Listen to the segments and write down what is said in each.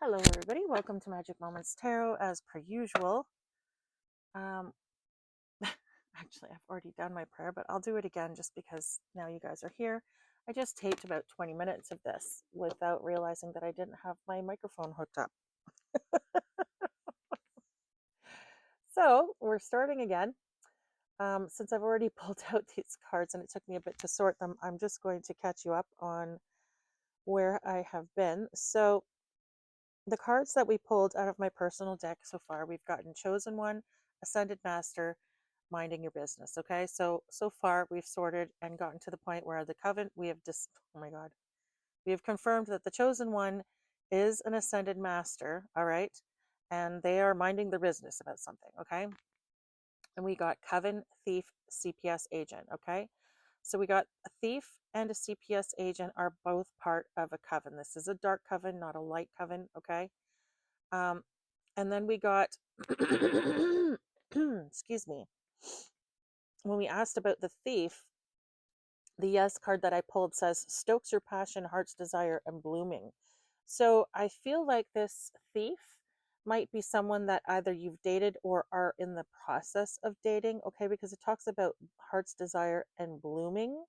Hello, everybody. Welcome to Magic Moments Tarot, as per usual. Um, Actually, I've already done my prayer, but I'll do it again just because now you guys are here. I just taped about 20 minutes of this without realizing that I didn't have my microphone hooked up. So we're starting again. Since I've already pulled out these cards and it took me a bit to sort them, I'm just going to catch you up on where I have been. So the cards that we pulled out of my personal deck so far, we've gotten Chosen One, Ascended Master, Minding Your Business. Okay, so far we've sorted and gotten to the point where the Coven, we have oh my God, we have confirmed that the Chosen One is an Ascended Master. All right, and they are minding their business about something. Okay, and we got Coven, Thief, CPS Agent. Okay, so we got a thief and a CPS agent are both part of a coven. This is a dark coven, not a light coven. Okay. Um, and then we got, excuse me, when we asked about the thief, the yes card that I pulled says stokes your passion, heart's desire, and blooming. So I feel like this thief might be someone that either you've dated or are in the process of dating. Okay, because it talks about heart's desire and blooming.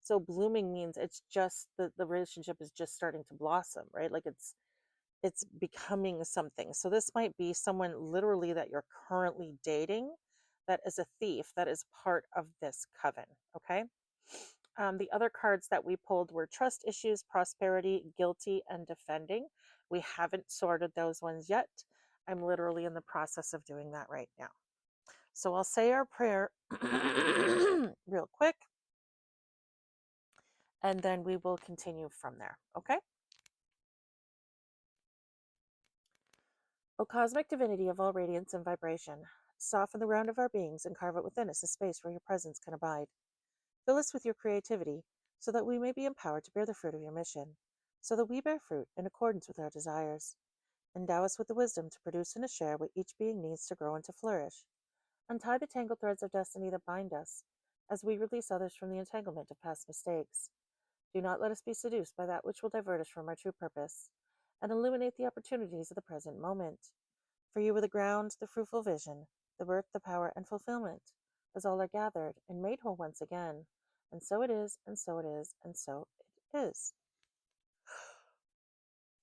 So blooming means it's just the relationship is just starting to blossom, right? Like it's becoming something. So this might be someone literally that you're currently dating that is a thief that is part of this coven. Okay. The other cards that we pulled were trust issues, prosperity, guilty, and defending. We haven't sorted those ones yet. I'm literally in the process of doing that right now. So I'll say our prayer real quick, and then we will continue from there. Okay. O cosmic divinity of all radiance and vibration, soften the round of our beings and carve out within us a space where your presence can abide. Fill us with your creativity so that we may be empowered to bear the fruit of your mission, so that we bear fruit in accordance with our desires. Endow us with the wisdom to produce and to share what each being needs to grow and to flourish. Untie the tangled threads of destiny that bind us as we release others from the entanglement of past mistakes. Do not let us be seduced by that which will divert us from our true purpose, and illuminate the opportunities of the present moment. For you are the ground, the fruitful vision, the birth, the power, and fulfillment, as all are gathered and made whole once again. And so it is, and so it is, and so it is.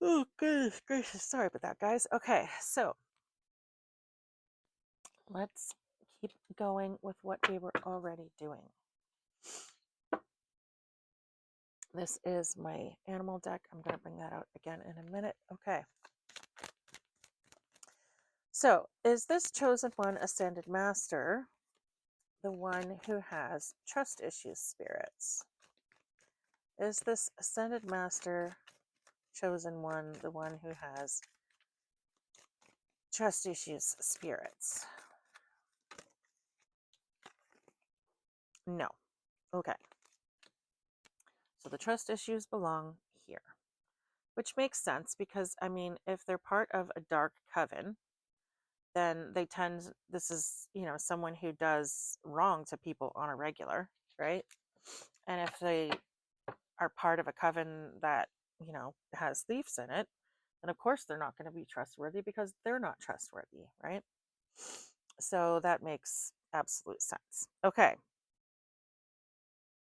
Oh, goodness gracious. Sorry about that, guys. Okay, so let's keep going with what we were already doing. This is my animal deck. I'm going to bring that out again in a minute. Okay. So, is this chosen one ascended master the one who has trust issues spirits? Is this ascended master chosen one the one who has trust issues spirits? No. Okay. So the trust issues belong here, which makes sense because, I mean, if they're part of a dark coven, then they tend, this is, someone who does wrong to people on a regular, right? And if they are part of a coven that, has thieves in it, then of course they're not going to be trustworthy because they're not trustworthy, right? So that makes absolute sense. Okay.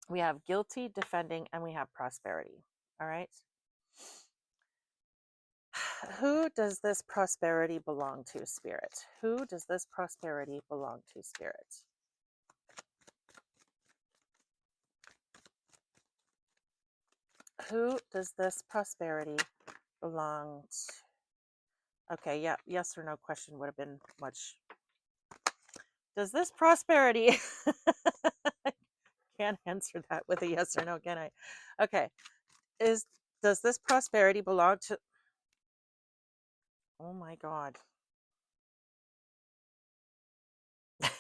We have guilty, defending, and we have prosperity. All right. Who does this prosperity belong to, Spirit? Who does this prosperity belong to, Spirit? Who does this prosperity belong to? Okay, yeah, yes or no question would have been much. Does this prosperity? Can't answer that with a yes or no, can I? Okay, does this prosperity belong to? Oh my God. It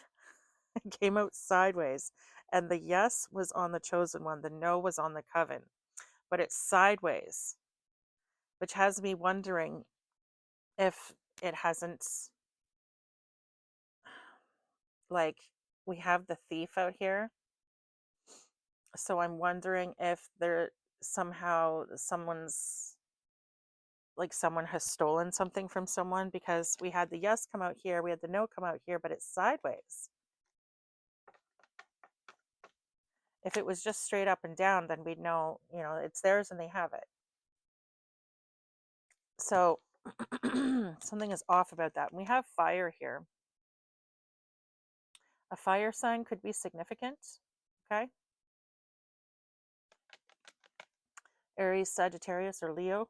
came out sideways, and the yes was on the chosen one, the no was on the coven, but it's sideways, which has me wondering if it hasn't, like, we have the thief out here, so I'm wondering if there somehow someone's like someone has stolen something from someone, because we had the yes come out here, we had the no come out here, but it's sideways. If it was just straight up and down, then we'd know, it's theirs and they have it. So something is off about that. And we have fire here. A fire sign could be significant. Okay. Aries, Sagittarius, or Leo.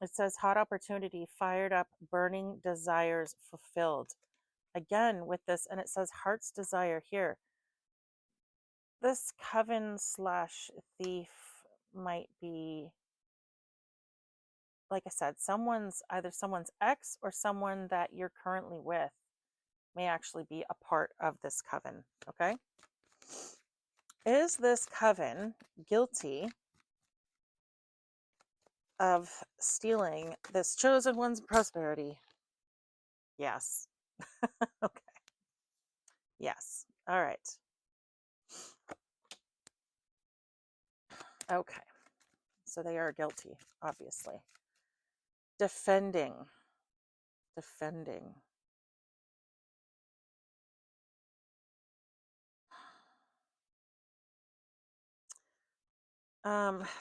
It says hot opportunity, fired up, burning desires fulfilled. Again with this, and it says heart's desire here. This coven / thief might be, like I said, either someone's ex or someone that you're currently with may actually be a part of this coven. Okay. Is this coven guilty of stealing this chosen one's prosperity? Yes. Okay. Yes. All right. Okay. So they are guilty, obviously. Defending.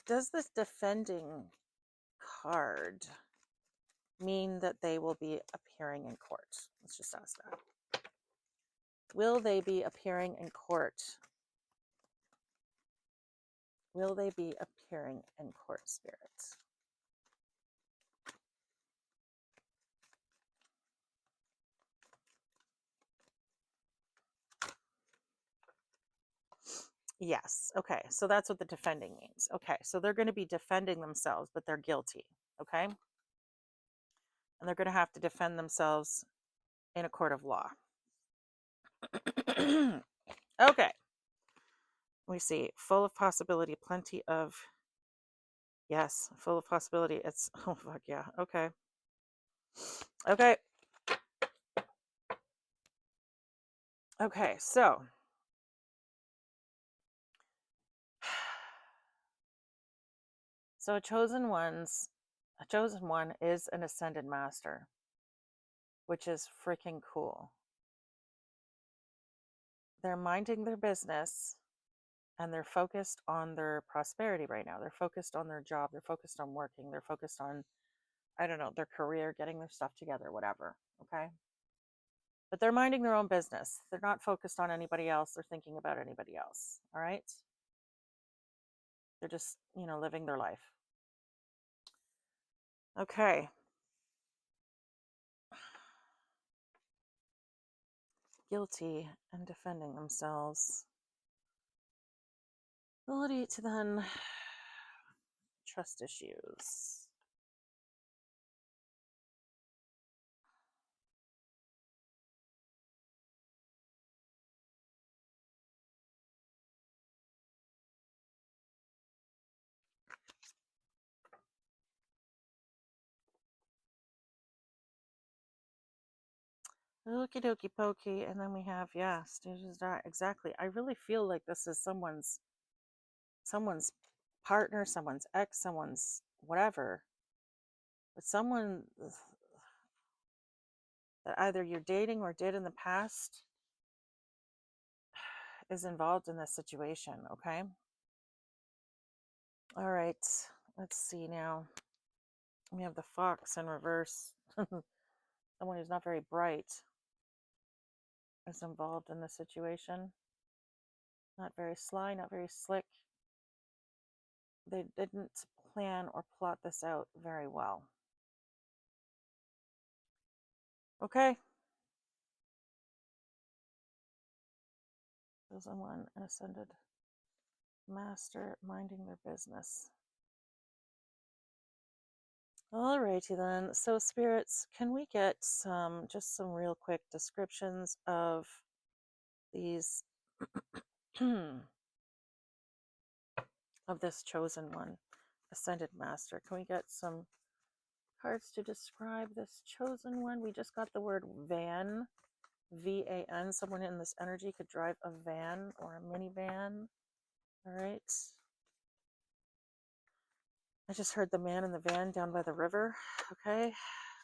Does this defending card mean that they will be appearing in court? Let's just ask that. Will they be appearing in court? Will they be appearing in court, spirits? Yes. Okay. So that's what the defending means. Okay. So they're going to be defending themselves, but they're guilty. Okay. And they're going to have to defend themselves in a court of law. Okay. We see full of possibility, plenty of, yes, full of possibility. It's, oh, fuck yeah. Okay. Okay. Okay. So, a chosen one is an ascended master, which is freaking cool. They're minding their business and they're focused on their prosperity right now. They're focused on their job. They're focused on working. They're focused on, I don't know, their career, getting their stuff together, whatever. Okay. But they're minding their own business. They're not focused on anybody else. They're thinking about anybody else. All right. They're just, living their life. Okay. Guilty and defending themselves. Ability to then trust issues. Okie dokie pokey. And then we have, yeah, stages die. Exactly. I really feel like this is someone's partner, someone's ex, someone's whatever. But someone that either you're dating or did in the past is involved in this situation. Okay. All right. Let's see now. We have the fox in reverse. Someone who's not very bright is involved in the situation. Not very sly, not very slick. They didn't plan or plot this out very well. Okay. Chosen one, an ascended master, minding their business. Alrighty then. So spirits, can we get some real quick descriptions of these of this chosen one, ascended master? Can we get some cards to describe this chosen one? We just got the word van, V-A-N. Someone in this energy could drive a van or a minivan. All right. I just heard the man in the van down by the river. Okay.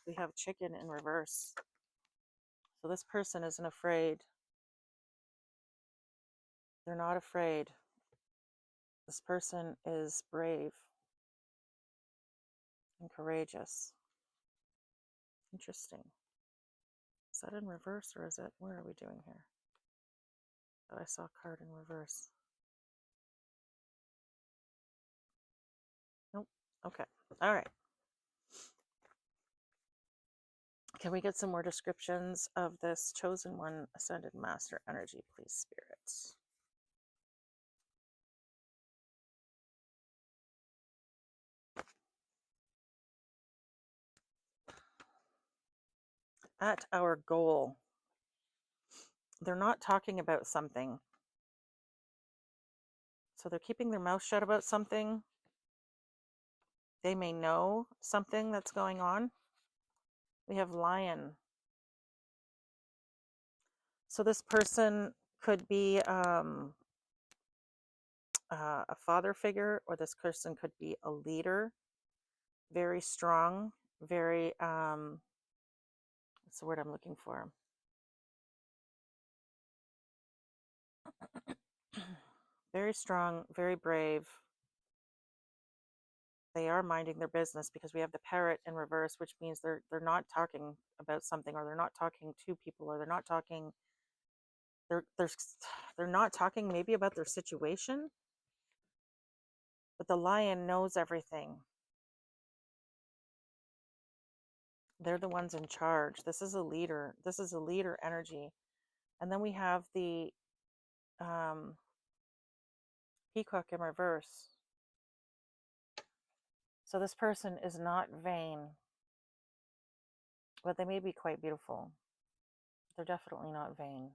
We have chicken in reverse. So this person isn't afraid. They're not afraid. This person is brave and courageous. Interesting. Is that in reverse or is it, where are we doing here? But I saw a card in reverse. Nope. Okay. All right. Can we get some more descriptions of this chosen one, ascended master energy, please, spirits? At our goal. They're not talking about something. So they're keeping their mouth shut about something. They may know something that's going on. We have lion. So this person could be a father figure, or this person could be a leader, very strong, very, what's the word I'm looking for? Very strong, very brave. They are minding their business because we have the parrot in reverse, which means they're not talking about something, or they're not talking to people, or they're not talking, they're not talking maybe about their situation, but the lion knows everything. They're the ones in charge. This is a leader. This is a leader energy. And then we have the peacock in reverse. So this person is not vain, but they may be quite beautiful. They're definitely not vain.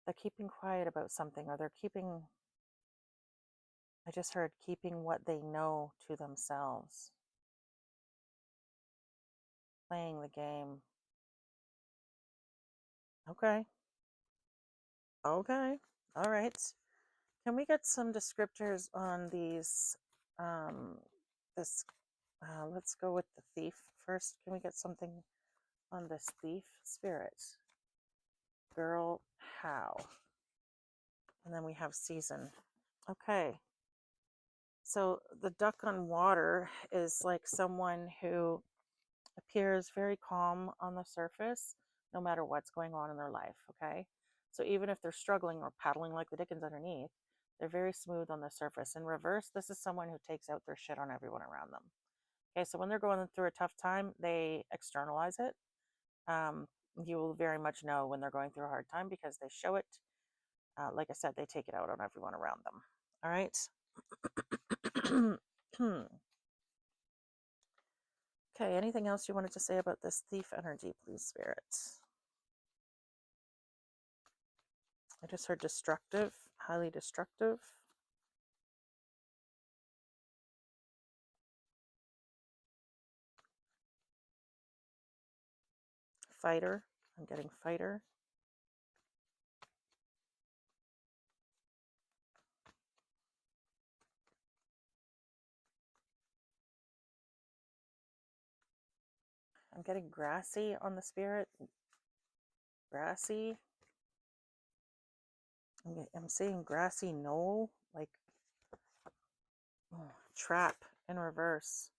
They're keeping quiet about something, or they're keeping, I just heard, keeping what they know to themselves. Playing the game. Okay. Okay. All right. Can we get some descriptors on these, this, let's go with the thief first. Can we get something on this thief spirit? Girl, how? And then we have season. Okay. So the duck on water is like someone who appears very calm on the surface, no matter what's going on in their life. Okay. So even if they're struggling or paddling like the dickens underneath, they're very smooth on the surface. In reverse, this is someone who takes out their shit on everyone around them. Okay. So when they're going through a tough time, they externalize it. You will very much know when they're going through a hard time because they show it. Like I said, they take it out on everyone around them. All right. Okay, anything else you wanted to say about this thief energy, please, spirits? I just heard destructive, highly destructive. Fighter. I'm getting fighter. I'm getting grassy on the spirit. Grassy. I'm seeing grassy knoll, like trap in reverse.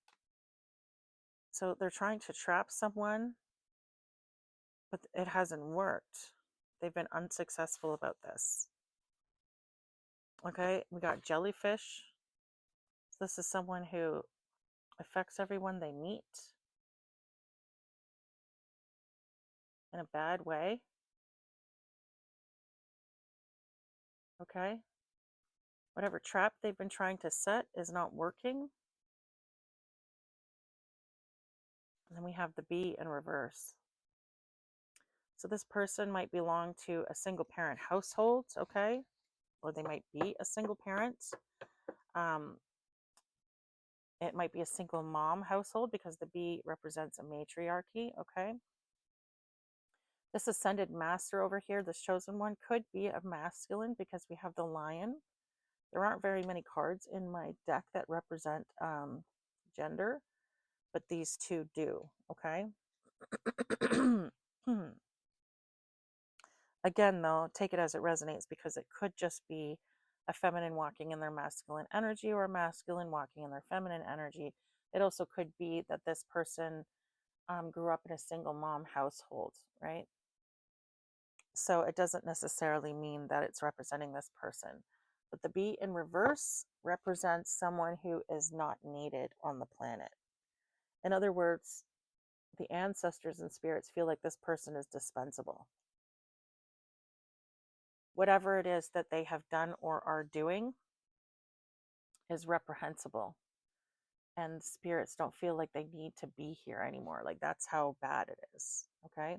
So they're trying to trap someone, but it hasn't worked. They've been unsuccessful about this. Okay, we got jellyfish. So this is someone who affects everyone they meet in a bad way. Okay. Whatever trap they've been trying to set is not working. And then we have the bee in reverse. So this person might belong to a single parent household, okay? Or they might be a single parent. It might be a single mom household because the bee represents a matriarchy, okay? This ascended master over here, this chosen one, could be a masculine because we have the lion. There aren't very many cards in my deck that represent gender, but these two do, okay? Again, though, take it as it resonates, because it could just be a feminine walking in their masculine energy or a masculine walking in their feminine energy. It also could be that this person grew up in a single mom household, right? So it doesn't necessarily mean that it's representing this person. But the B in reverse represents someone who is not needed on the planet. In other words, the ancestors and spirits feel like this person is dispensable. Whatever it is that they have done or are doing is reprehensible. And spirits don't feel like they need to be here anymore. Like, that's how bad it is. Okay.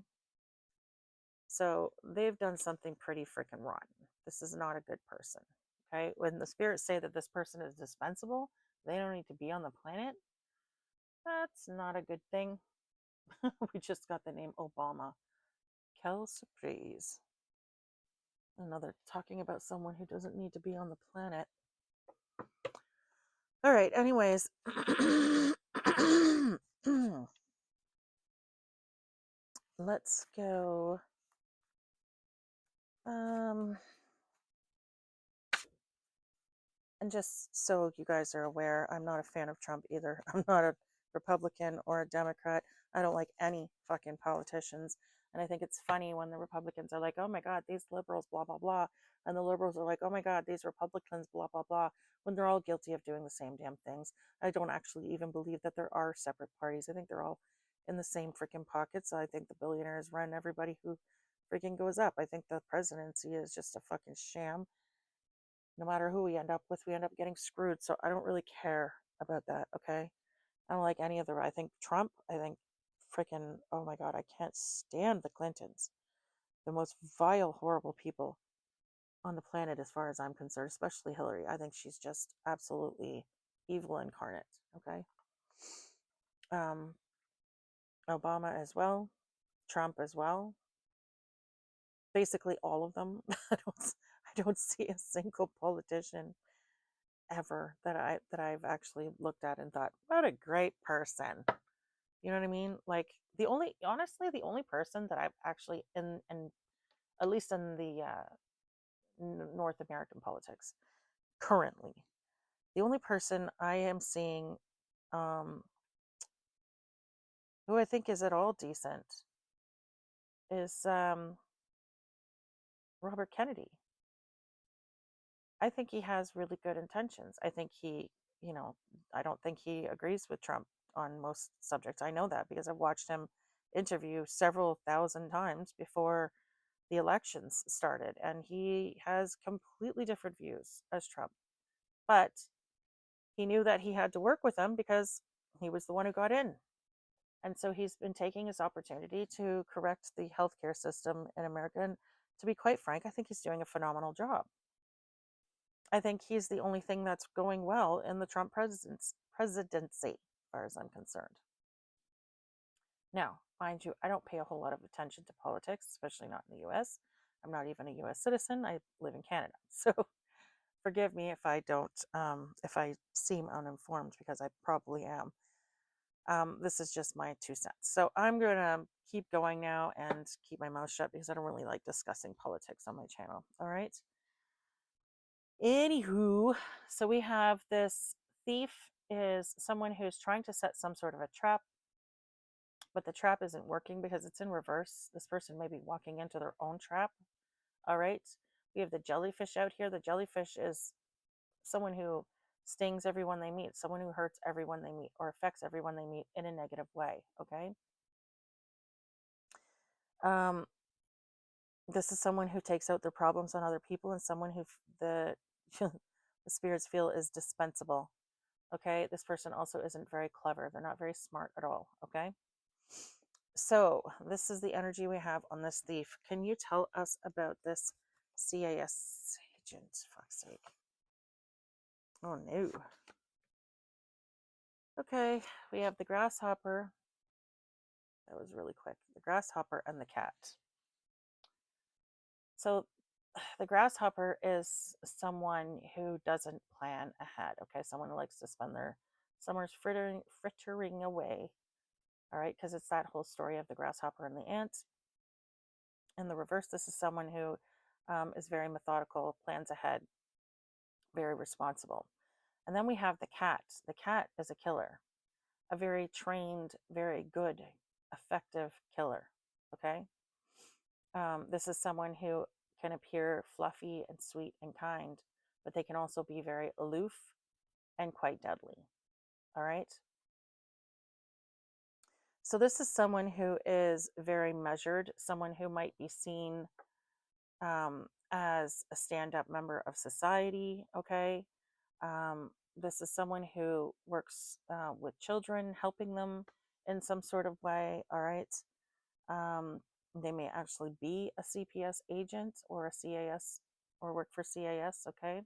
So they've done something pretty freaking rotten. This is not a good person. Okay. When the spirits say that this person is dispensable, they don't need to be on the planet, that's not a good thing. We just got the name Obama. Quelle surprise. Another talking about someone who doesn't need to be on the planet. All right, anyways. Let's go. And just so you guys are aware, I'm not a fan of Trump either. I'm not a Republican or a Democrat. I don't like any fucking politicians. And I think it's funny when the Republicans are like, oh my God, these liberals, blah, blah, blah. And the liberals are like, oh my God, these Republicans, blah, blah, blah. When they're all guilty of doing the same damn things. I don't actually even believe that there are separate parties. I think they're all in the same freaking pockets. I think the billionaires run everybody who freaking goes up. I think the presidency is just a fucking sham. No matter who we end up with, we end up getting screwed. So I don't really care about that, okay? I don't like any of the, I think Trump, I think freaking, oh my God, I can't stand the Clintons. The most vile, horrible people on the planet as far as I'm concerned, especially Hillary. I think she's just absolutely evil incarnate, okay? Obama as well, Trump as well. Basically all of them. I don't see a single politician ever that I've actually looked at and thought, what a great person. You know what I mean? Like, honestly, the only person that I've actually in at least in the North American politics currently, the only person I am seeing who I think is at all decent is Robert Kennedy. I think he has really good intentions. I think I don't think he agrees with Trump on most subjects. I know that because I've watched him interview several thousand times before the elections started, and he has completely different views as Trump. But he knew that he had to work with him because he was the one who got in. And so he's been taking his opportunity to correct the healthcare system in America. And to be quite frank, I think he's doing a phenomenal job. I think he's the only thing that's going well in the Trump presidency, as far as I'm concerned. Now, mind you, I don't pay a whole lot of attention to politics, especially not in the US. I'm not even a US citizen. I live in Canada. So forgive me if I don't, if I seem uninformed, because I probably am. This is just my 2 cents. So I'm going to keep going now and keep my mouth shut because I don't really like discussing politics on my channel. All right. Anywho, so we have this thief is someone who's trying to set some sort of a trap, but the trap isn't working because it's in reverse. This person may be walking into their own trap. All right. We have the jellyfish out here. The jellyfish is someone who stings everyone they meet, someone who hurts everyone they meet or affects everyone they meet in a negative way. Okay. This is someone who takes out their problems on other people, and someone who the the spirits feel is dispensable. Okay, this person also isn't very clever. They're not very smart at all. Okay, so this is the energy we have on this thief. Can you tell us about this CAS agent? Fuck's sake. Oh no. Okay, we have the grasshopper. That was really quick. The grasshopper and the cat. So the grasshopper is someone who doesn't plan ahead. Okay, someone who likes to spend their summers frittering away. All right, because it's that whole story of the grasshopper and the ant. In the reverse, this is someone who is very methodical, plans ahead, very responsible. And then we have the cat. The cat is a killer, a very trained, very good, effective killer. Okay. This is someone who can appear fluffy and sweet and kind, but they can also be very aloof and quite deadly. All right. So, this is someone who is very measured, someone who might be seen as a stand up member of society. Okay. This is someone who works with children, helping them in some sort of way. All right. Um, they may actually be a CPS agent or a CAS or work for CAS. Okay.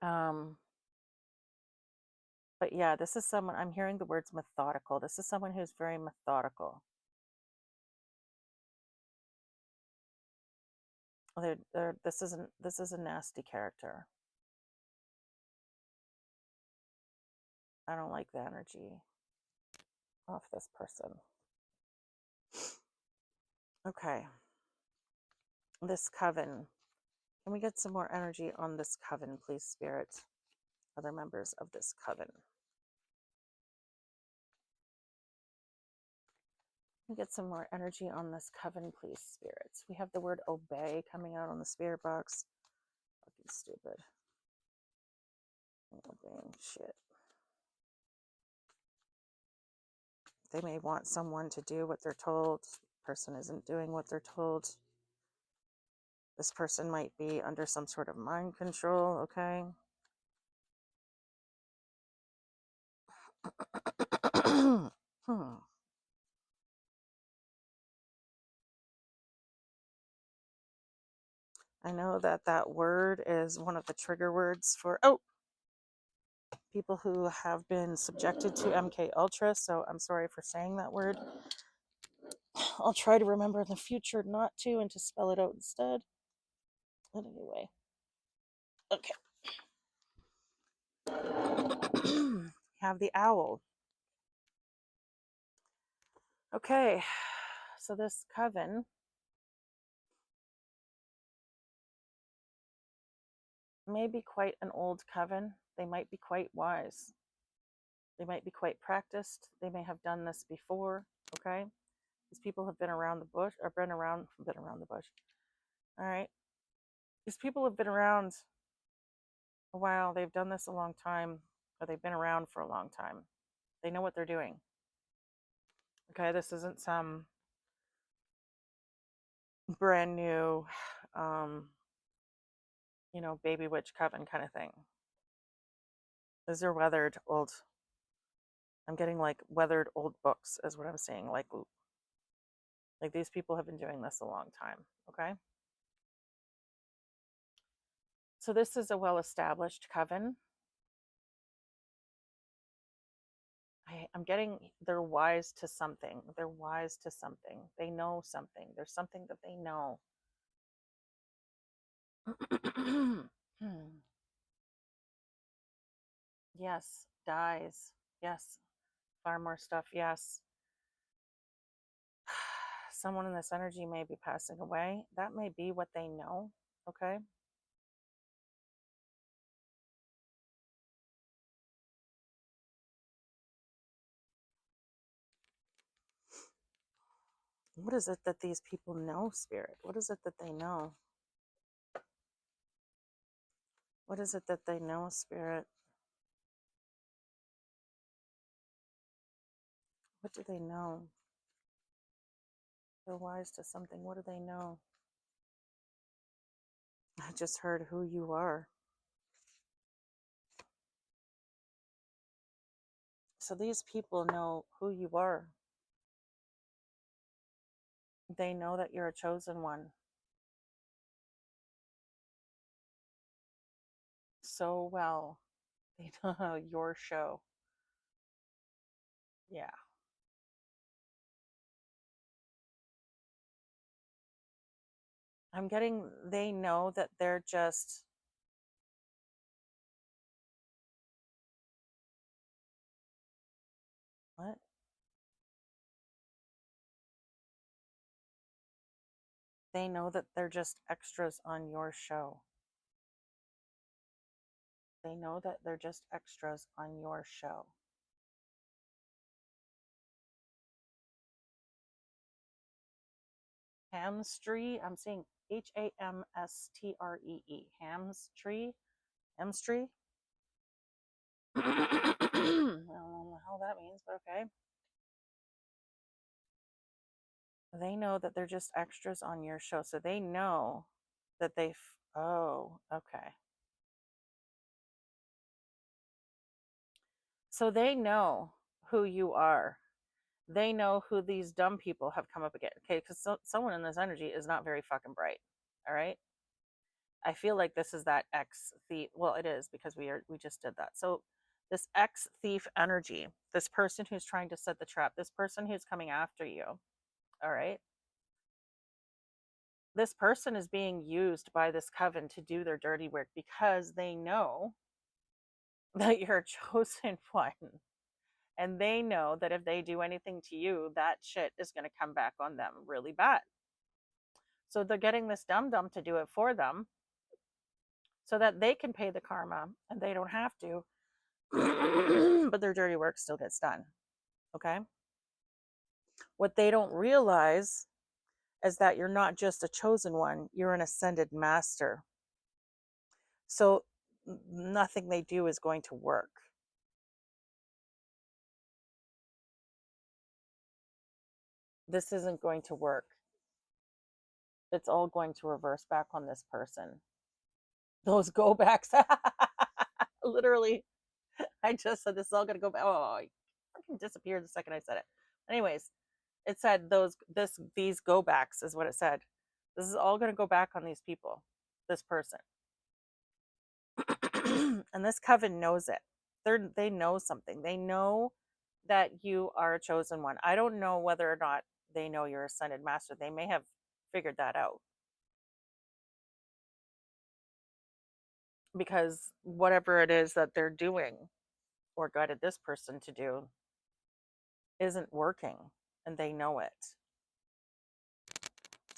Um, but yeah, this is someone, I'm hearing the words methodical. This is someone who's very methodical. This is a nasty character. I don't like the energy off this person. Okay. This coven. Can we get some more energy on this coven, please, Spirit? Other members of this coven. Can we get some more energy on this coven, please, spirits? We have the word obey coming out on the spirit box. Fucking stupid. Obeying shit. They may want someone to do what they're told. Person isn't doing what they're told. This person might be under some sort of mind control, okay? I know that that word is one of the trigger words for people who have been subjected to MK Ultra, so I'm sorry for saying that word. I'll try to remember in the future not to and to spell it out instead. But anyway, okay. Have the owl. Okay, so this coven may be quite an old coven. They might be quite wise. They might be quite practiced. They may have done this before. Okay, these people have been around the bush, or been around the bush. All right, these people have been around a while. They've done this a long time, or they've been around for a long time. They know what they're doing. Okay, this isn't some brand new, um, baby witch coven kind of thing. These are weathered old. I'm getting like weathered old books, is what I'm saying. Like these people have been doing this a long time. Okay, so this is a well-established coven. I'm getting they're wise to something. They're wise to something. They know something. There's something that they know. Yes, dies. Yes, far more stuff. Yes. Someone in this energy may be passing away. That may be what they know. Okay. What is it that these people know, Spirit? What is it that they know? What is it that they know, Spirit? What do they know? They're wise to something. What do they know? I just heard who you are. So these people know who you are. They know that you're a chosen one. So well. They know your show. Yeah. I'm getting they know that they're just what? They know that they're just extras on your show. They know that they're just extras on your show. Hamstree, I'm seeing Hamstree. Hamstree. I don't know what the hell that means, but okay. They know that they're just extras on your show. So they know that oh, okay. So they know who you are. They know who these dumb people have come up against. Okay, because someone in this energy is not very fucking bright. All right. I feel like this is that ex thief. Well, it is because we just did that. So this ex thief energy, this person who's trying to set the trap, this person who's coming after you. All right. This person is being used by this coven to do their dirty work because they know that you're a chosen one. And they know that if they do anything to you, that shit is going to come back on them really bad. So they're getting this dum dum to do it for them so that they can pay the karma and they don't have to. But their dirty work still gets done. Okay. What they don't realize is that you're not just a chosen one, you're an ascended master. So nothing they do is going to work. This isn't going to work. It's all going to reverse back on this person. Those go backs. Literally, I just said this is all going to go back. Oh, I fucking disappeared the second I said it. Anyways, it said these go backs is what it said. This is all going to go back on these people, this person. And this coven knows it. They know something. They know that you are a chosen one. I don't know whether or not they know you're ascended master. They may have figured that out. Because whatever it is that they're doing or guided this person to do isn't working and they know it.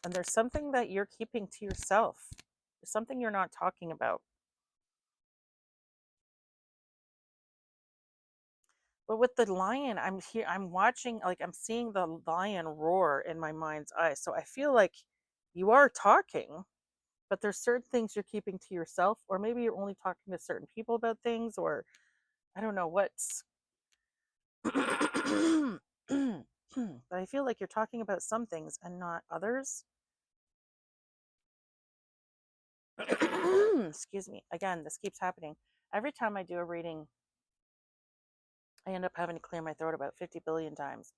And there's something that you're keeping to yourself. There's something you're not talking about. But with the lion, I'm watching, like I'm seeing the lion roar in my mind's eye. So I feel like you are talking, but there's certain things you're keeping to yourself, or maybe you're only talking to certain people about things, or I don't know what's but I feel like you're talking about some things and not others. Excuse me. Again, this keeps happening. Every time I do a reading, I end up having to clear my throat about 50 billion times.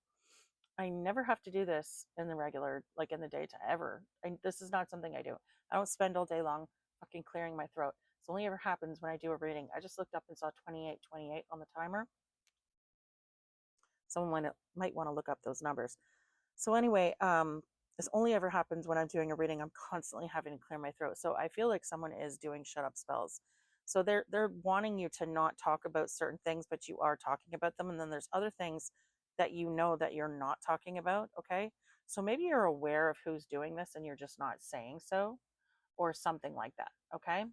I never have to do this in the regular, like in the daytime, ever. This is not something I do. I don't spend all day long fucking clearing my throat. It only ever happens when I do a reading. I just looked up and saw 2828 on the timer. Someone might want to look up those numbers. So anyway, this only ever happens when I'm doing a reading. I'm constantly having to clear my throat. So I feel like someone is doing shut up spells. So they're wanting you to not talk about certain things, but you are talking about them. And then there's other things that you know that you're not talking about. Okay. So maybe you're aware of who's doing this and you're just not saying so, or something like that. Okay.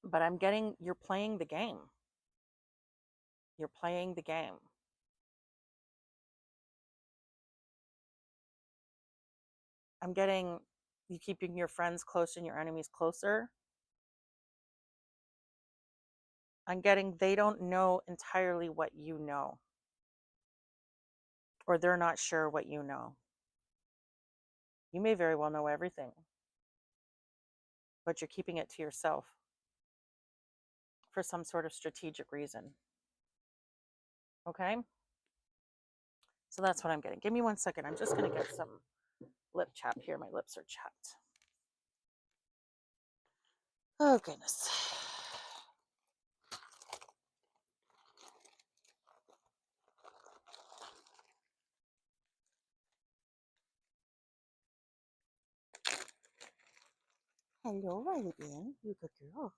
But I'm getting you're playing the game. You're playing the game. I'm getting you keeping your friends close and your enemies closer. I'm getting they don't know entirely what you know, or they're not sure what you know. You may very well know everything, but you're keeping it to yourself for some sort of strategic reason. Okay? So that's what I'm getting. Give me 1 second. I'm just going to get some lip chap here. My lips are chapped. Oh, goodness. Hello, Riley Ann. You a good girl.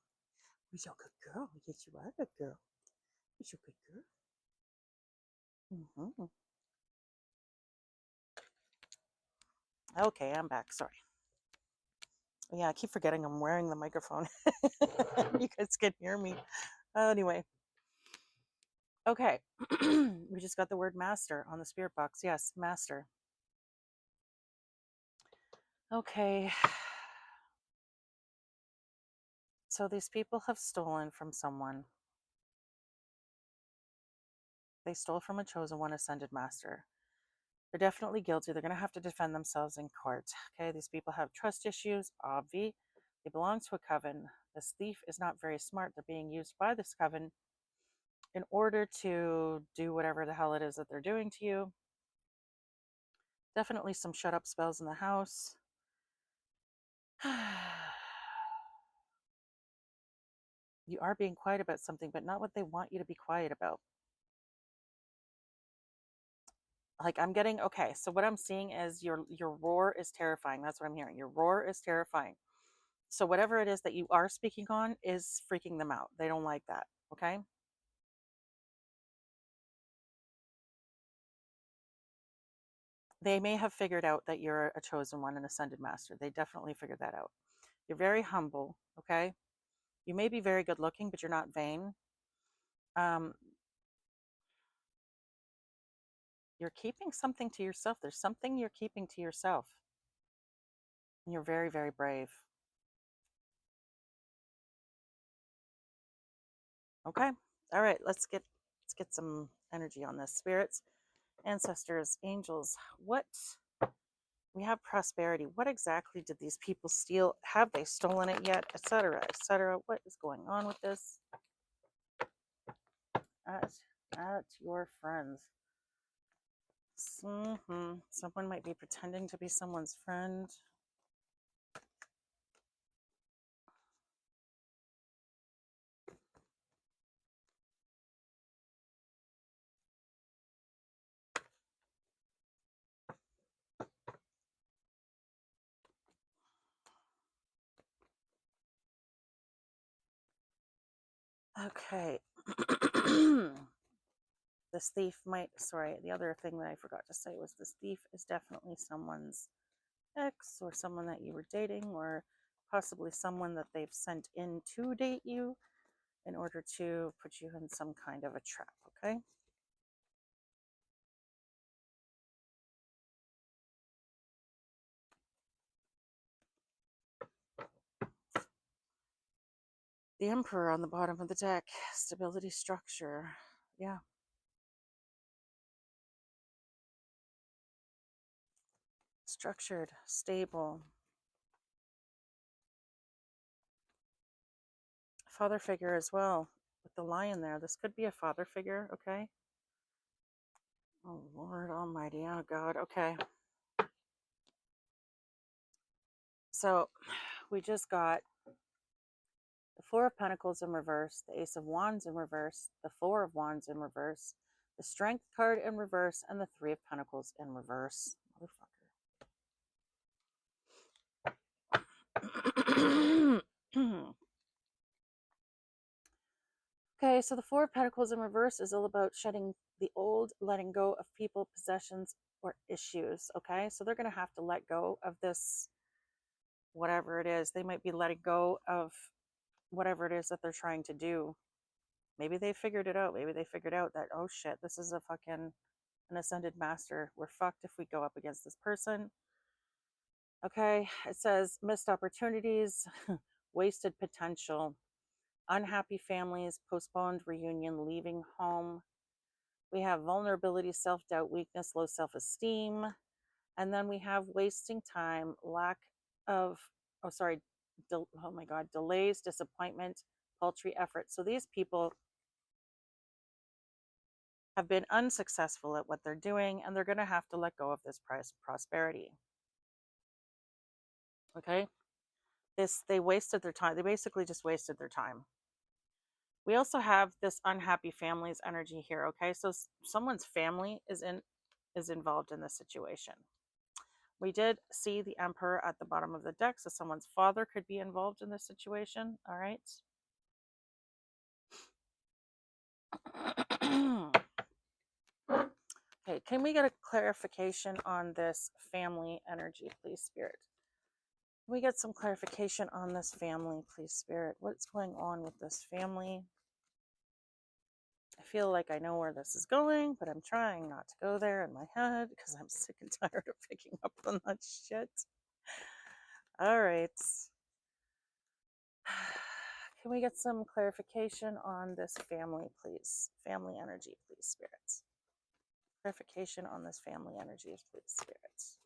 You're a good girl. Yes, you are a good girl. You're a good girl. Mm-hmm. Okay, I'm back. Sorry. Yeah, I keep forgetting I'm wearing the microphone. You guys can hear me. Anyway. Okay. We just got the word master on the spirit box. Yes, master. Okay. So these people have stolen from someone. They stole from a chosen one, ascended master. They're definitely guilty. They're going to have to defend themselves in court. Okay, these people have trust issues, obvi. They belong to a coven. This thief is not very smart. They're being used by this coven in order to do whatever the hell it is that they're doing to you. Definitely some shut up spells in the house. You are being quiet about something, but not what they want you to be quiet about. Like I'm getting, okay, so what I'm seeing is your roar is terrifying. That's what I'm hearing. Your roar is terrifying. So whatever it is that you are speaking on is freaking them out. They don't like that. Okay. They may have figured out that you're a chosen one, an ascended master. They definitely figured that out. You're very humble. Okay. You may be very good looking, but you're not vain. Um, you're keeping something to yourself. There's something you're keeping to yourself. And you're very, very brave. Okay. All right. Let's get some energy on this. Spirits, ancestors, angels. What? We have prosperity. What exactly did these people steal? Have they stolen it yet? Etc. Etc. What is going on with this? At your friends. Someone might be pretending to be someone's friend. Okay. This thief might, sorry, the other thing that I forgot to say was this thief is definitely someone's ex or someone that you were dating or possibly someone that they've sent in to date you in order to put you in some kind of a trap, okay? The Emperor on the bottom of the deck, stability, structure. Yeah. Structured, stable. Father figure as well with the lion there. This could be a father figure, okay? Oh, Lord Almighty. Oh, God. Okay. So we just got the Four of Pentacles in reverse, the Ace of Wands in reverse, the Four of Wands in reverse, the Strength card in reverse, and the Three of Pentacles in reverse. Motherfucker. Okay, so the Four of Pentacles in reverse is all about shedding the old, letting go of people, possessions, or issues. Okay, so they're going to have to let go of this, whatever it is. They might be letting go of whatever it is that they're trying to do. Maybe they figured it out. Maybe they figured out that, oh shit, this is an ascended master. We're fucked if we go up against this person. Okay, it says missed opportunities, wasted potential, unhappy families, postponed reunion, leaving home. We have vulnerability, self-doubt, weakness, low self-esteem. And then we have wasting time, lack of, oh my God, delays, disappointment, paltry effort. So these people have been unsuccessful at what they're doing, and they're going to have to let go of this prosperity. Okay? They wasted their time. They basically just wasted their time. We also have this unhappy family's energy here, okay? So someone's family is involved in this situation. We did see the Emperor at the bottom of the deck, so someone's father could be involved in this situation. All right. Okay, can we get a clarification on this family energy, please, Spirit? Can we get some clarification on this family, please, Spirit? What's going on with this family? I feel like I know where this is going, but I'm trying not to go there in my head because I'm sick and tired of picking up on that shit. All right. Can we get some clarification on this family, please? Family energy, please, spirits. Clarification on this family energy, please, spirits.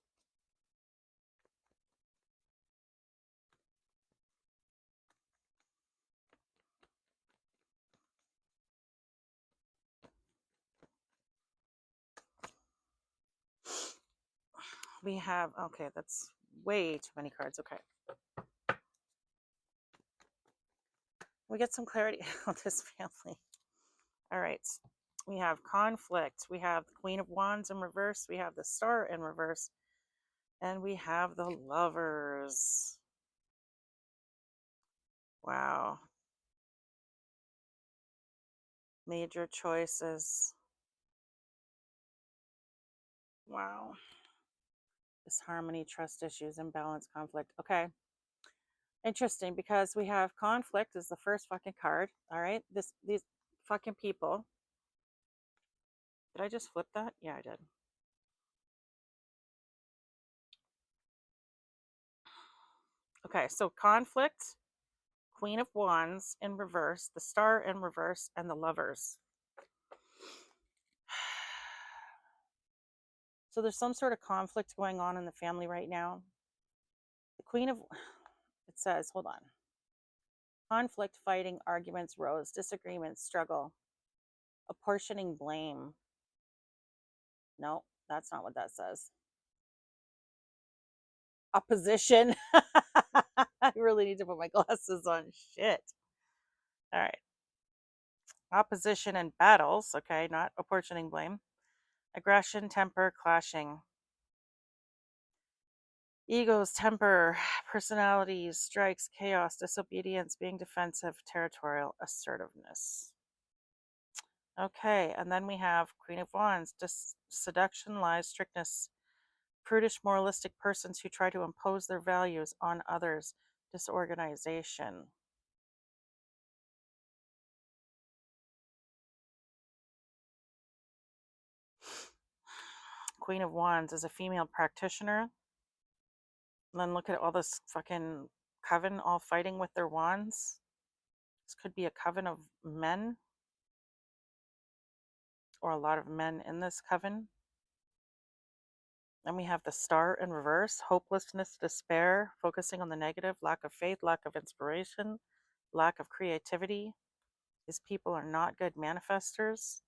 We have, okay, that's way too many cards. Okay. We get some clarity on this family. All right. We have conflict. We have the Queen of Wands in reverse. We have the Star in reverse. And we have the Lovers. Wow. Major choices. Wow. Disharmony, trust issues, imbalance, conflict. Okay. Interesting, because we have conflict is the first fucking card. All right. These fucking people. Did I just flip that? Yeah, I did. Okay, so conflict, Queen of Wands in reverse, the Star in reverse, and the Lovers. So there's some sort of conflict going on in the family right now. The Queen of, it says, hold on. Conflict, fighting, arguments, rows, disagreements, struggle, apportioning blame. No, that's not what that says. Opposition. I really need to put my glasses on. Shit. All right. Opposition and battles. Okay, not apportioning blame. Aggression, temper, clashing. Egos, temper, personalities, strikes, chaos, disobedience, being defensive, territorial, assertiveness. Okay, and then we have Queen of Wands, seduction, lies, strictness, prudish, moralistic persons who try to impose their values on others, disorganization. Queen of Wands is a female practitioner. And then look at all this fucking coven all fighting with their wands. This could be a coven of men, or a lot of men in this coven. Then we have the Star in reverse, hopelessness, despair, focusing on the negative, lack of faith, lack of inspiration, lack of creativity. These people are not good manifestors.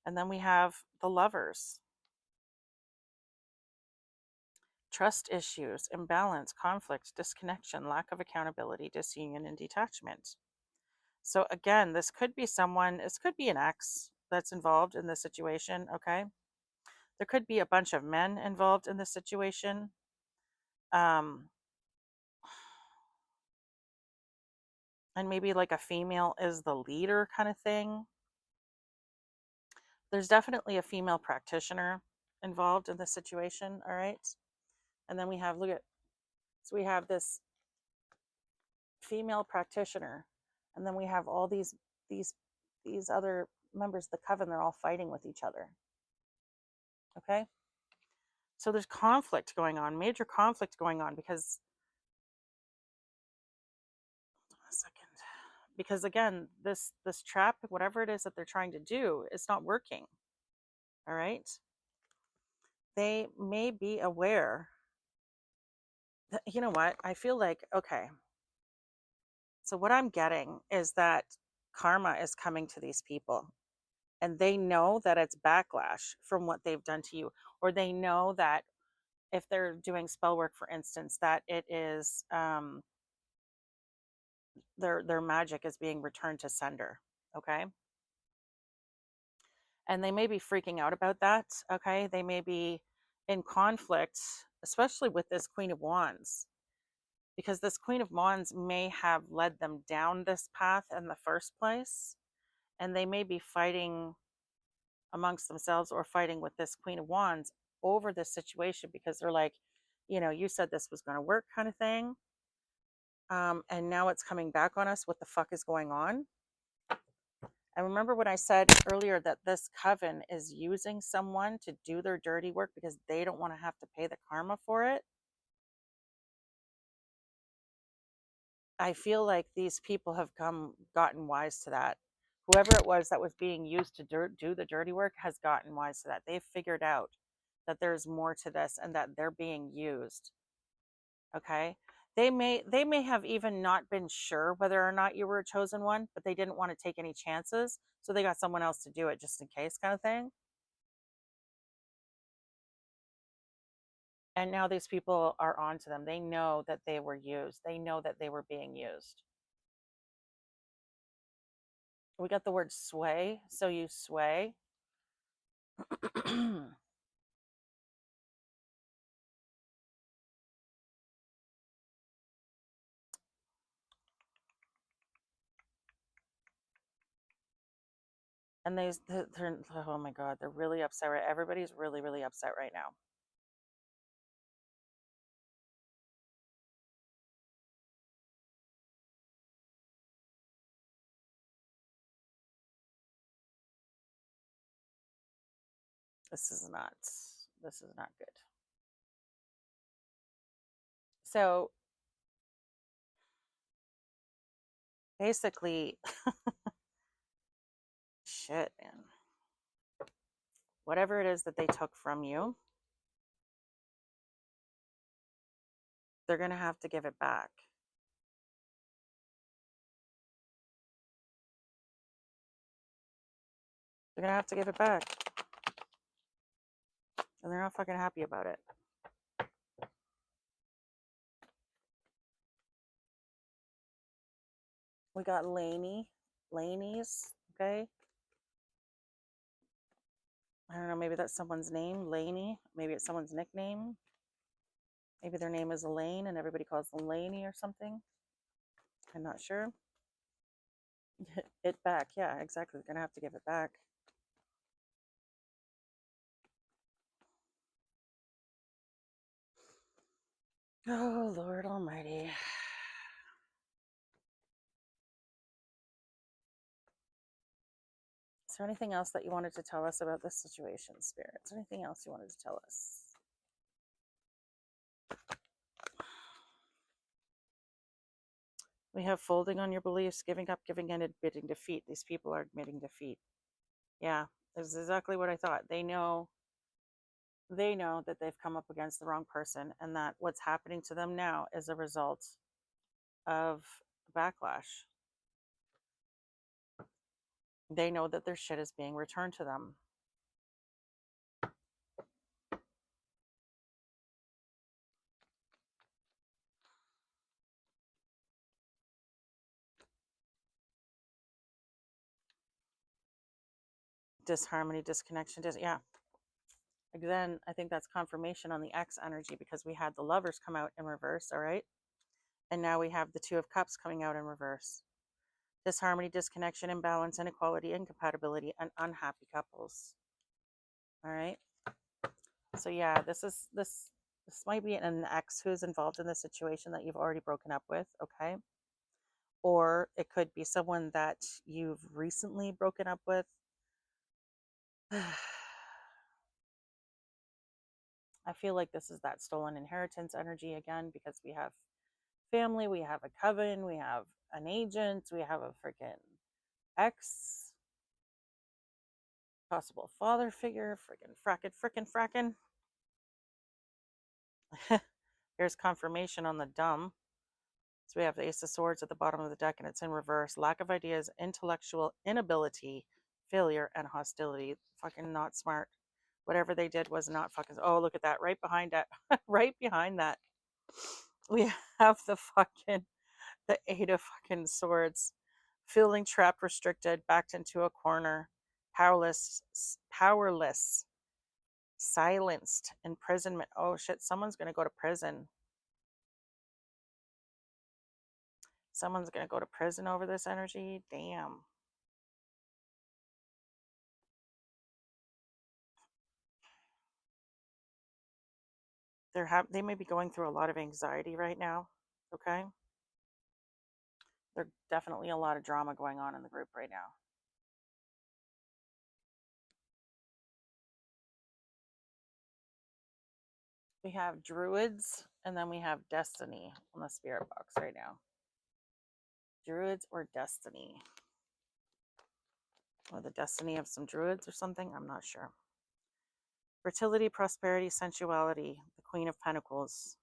And then we have the Lovers. Trust issues, imbalance, conflict, disconnection, lack of accountability, disunion, and detachment. So again, this could be someone, this could be an ex that's involved in this situation, okay? There could be a bunch of men involved in this situation. And maybe like a female is the leader kind of thing. There's definitely a female practitioner involved in this situation, all right? And then we have, look at, so we have this female practitioner, and then we have all these other members of the coven. They're all fighting with each other. Okay, so there's conflict going on, major conflict going on, because a second, because again, this trap, whatever it is that they're trying to do, is not working. All right, they may be aware that, you know what, I feel like, okay, so what I'm getting is that karma is coming to these people, and they know that it's backlash from what they've done to you, or they know that if they're doing spell work, for instance, that it is their magic is being returned to sender. Okay, and they may be freaking out about that. Okay, they may be in conflict, especially with this Queen of Wands, because this Queen of Wands may have led them down this path in the first place, and they may be fighting amongst themselves or fighting with this Queen of Wands over this situation because they're like, you said this was going to work kind of thing. And now it's coming back on us. What the fuck is going on? And remember what I said earlier, that this coven is using someone to do their dirty work because they don't want to have to pay the karma for it. I feel like these people have gotten wise to that. Whoever it was that was being used to do the dirty work has gotten wise to that. They've figured out that there's more to this and that they're being used. Okay? They may have even not been sure whether or not you were a chosen one, but they didn't want to take any chances, so they got someone else to do it just in case, kind of thing. And now these people are on to them. They know that they were used. They know that they were being used. We got the word sway, so you sway. And they're, oh my God, they're really upset. Right? Everybody's really, really upset right now. This is not good. So basically, shit, man. Whatever it is that they took from you, they're going to have to give it back. They're going to have to give it back. And they're not fucking happy about it. We got Laney's, okay? I don't know, maybe that's someone's name, Laney. Maybe it's someone's nickname. Maybe their name is Elaine and everybody calls them Laney or something. I'm not sure. It back. Yeah, exactly. They're going to have to give it back. Oh, Lord Almighty. Is there anything else that you wanted to tell us about this situation, spirits? Anything else you wanted to tell us? We have folding on your beliefs, giving up, giving in, admitting defeat. These people are admitting defeat. Yeah, this is exactly what I thought. They know that they've come up against the wrong person and that what's happening to them now is a result of backlash. They know that their shit is being returned to them. Disharmony, disconnection, yeah. Again, I think that's confirmation on the X energy because we had the Lovers come out in reverse, all right? And now we have the Two of Cups coming out in reverse. Disharmony, disconnection, imbalance, inequality, incompatibility, and unhappy couples. All right? So yeah, this might be an ex who's involved in the situation that you've already broken up with, okay? Or it could be someone that you've recently broken up with. I feel like this is that stolen inheritance energy again because we have family, we have a coven, we have an agent, we have a freaking ex, possible father figure, frickin' frackin'. Here's confirmation on the dumb. So we have the Ace of Swords at the bottom of the deck and it's in reverse. Lack of ideas, intellectual inability, failure, and hostility. Fucking not smart. Whatever they did was not fucking. Oh, look at that. Right behind that. Right behind that. We have the Eight of fucking Swords. Feeling trapped, restricted, backed into a corner. Powerless. Silenced, imprisonment. Oh shit, someone's going to go to prison. Someone's going to go to prison over this energy. Damn. They may be going through a lot of anxiety right now. Okay? There's definitely a lot of drama going on in the group right now. We have druids, and then we have destiny on the spirit box right now. Druids or destiny. Or the destiny of some druids or something. I'm not sure. Fertility, prosperity, sensuality. The Queen of Pentacles.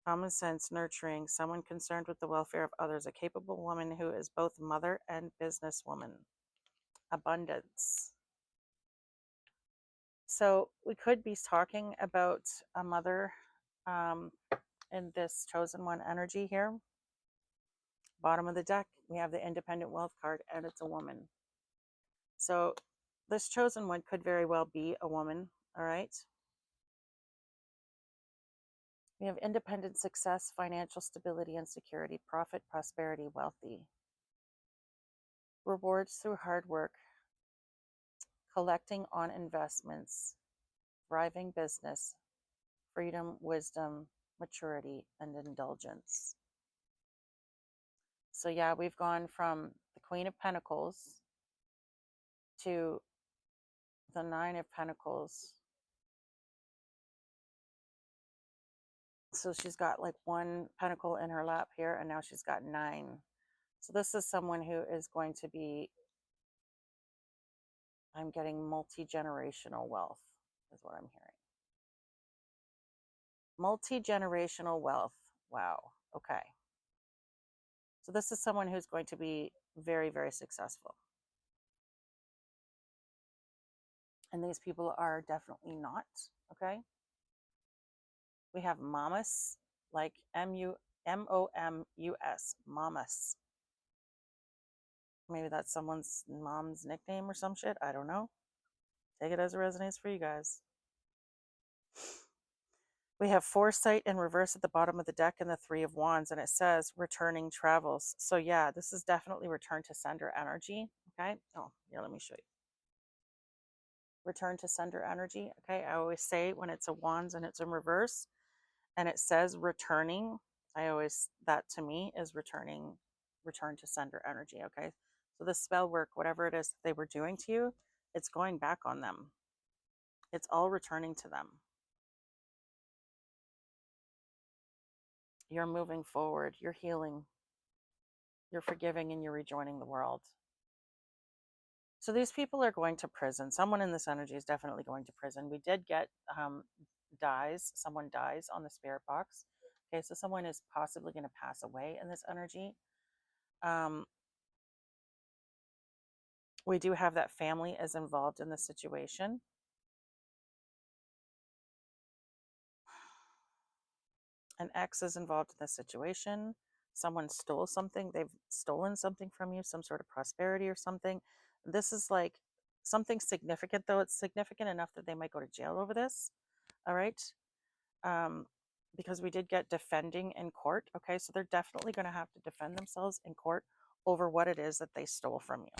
Common sense, nurturing, someone concerned with the welfare of others, a capable woman who is both mother and businesswoman. Abundance. So we could be talking about a mother in this chosen one energy here. Bottom of the deck, we have the independent wealth card, and it's a woman. So this chosen one could very well be a woman, all right? We have independent success, financial stability and security, profit, prosperity, wealthy. Rewards through hard work, collecting on investments, thriving business, freedom, wisdom, maturity, and indulgence. So yeah, we've gone from the Queen of Pentacles to the Nine of Pentacles. So she's got like one pentacle in her lap here, and now she's got 9. So this is someone who is going to be, I'm getting multi-generational wealth is what I'm hearing. Multi-generational wealth. Wow. Okay. So this is someone who's going to be very, very successful. And these people are definitely not. Okay. We have mamas, like M-O-M-U-S, mamas. Maybe that's someone's mom's nickname or some shit. I don't know. Take it as it resonates for you guys. We have foresight in reverse at the bottom of the deck and the 3 of Wands, and it says returning travels. So yeah, this is definitely return to sender energy. Okay. Oh, here, let me show you. Return to sender energy. Okay. I always say when it's a Wands and it's in reverse and it says returning, that to me is return to sender energy. Okay. So the spell work, whatever it is that they were doing to you, it's going back on them. It's all returning to them. You're moving forward. You're healing. You're forgiving, and you're rejoining the world. So these people are going to prison. Someone in this energy is definitely going to prison. We did get someone dies on the spirit box. Okay, so someone is possibly going to pass away in this energy. We do have that family is involved in the situation. An ex is involved in this situation. Someone stole something. They've stolen something from you, some sort of prosperity or something. This is like something significant, though. It's significant enough that they might go to jail over this. All right. Because we did get defending in court. Okay. So they're definitely going to have to defend themselves in court over what it is that they stole from you.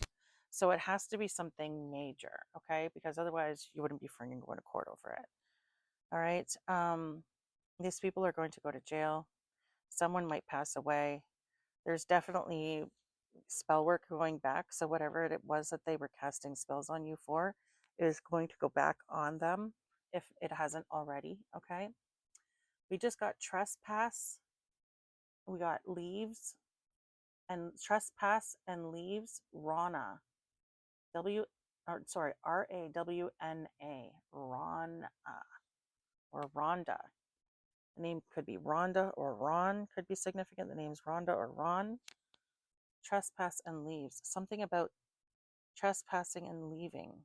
So it has to be something major. Okay. Because otherwise you wouldn't be freaking going to court over it. All right. These people are going to go to jail. Someone might pass away. There's definitely spell work going back. So whatever it was that they were casting spells on you for is going to go back on them if it hasn't already. Okay. We just got trespass. We got leaves and trespass and leaves. Rana. R-A-W-N-A. Rana or Rhonda. The name could be Rhonda or Ron, could be significant. The name's Rhonda or Ron. Trespass and leaves. Something about trespassing and leaving.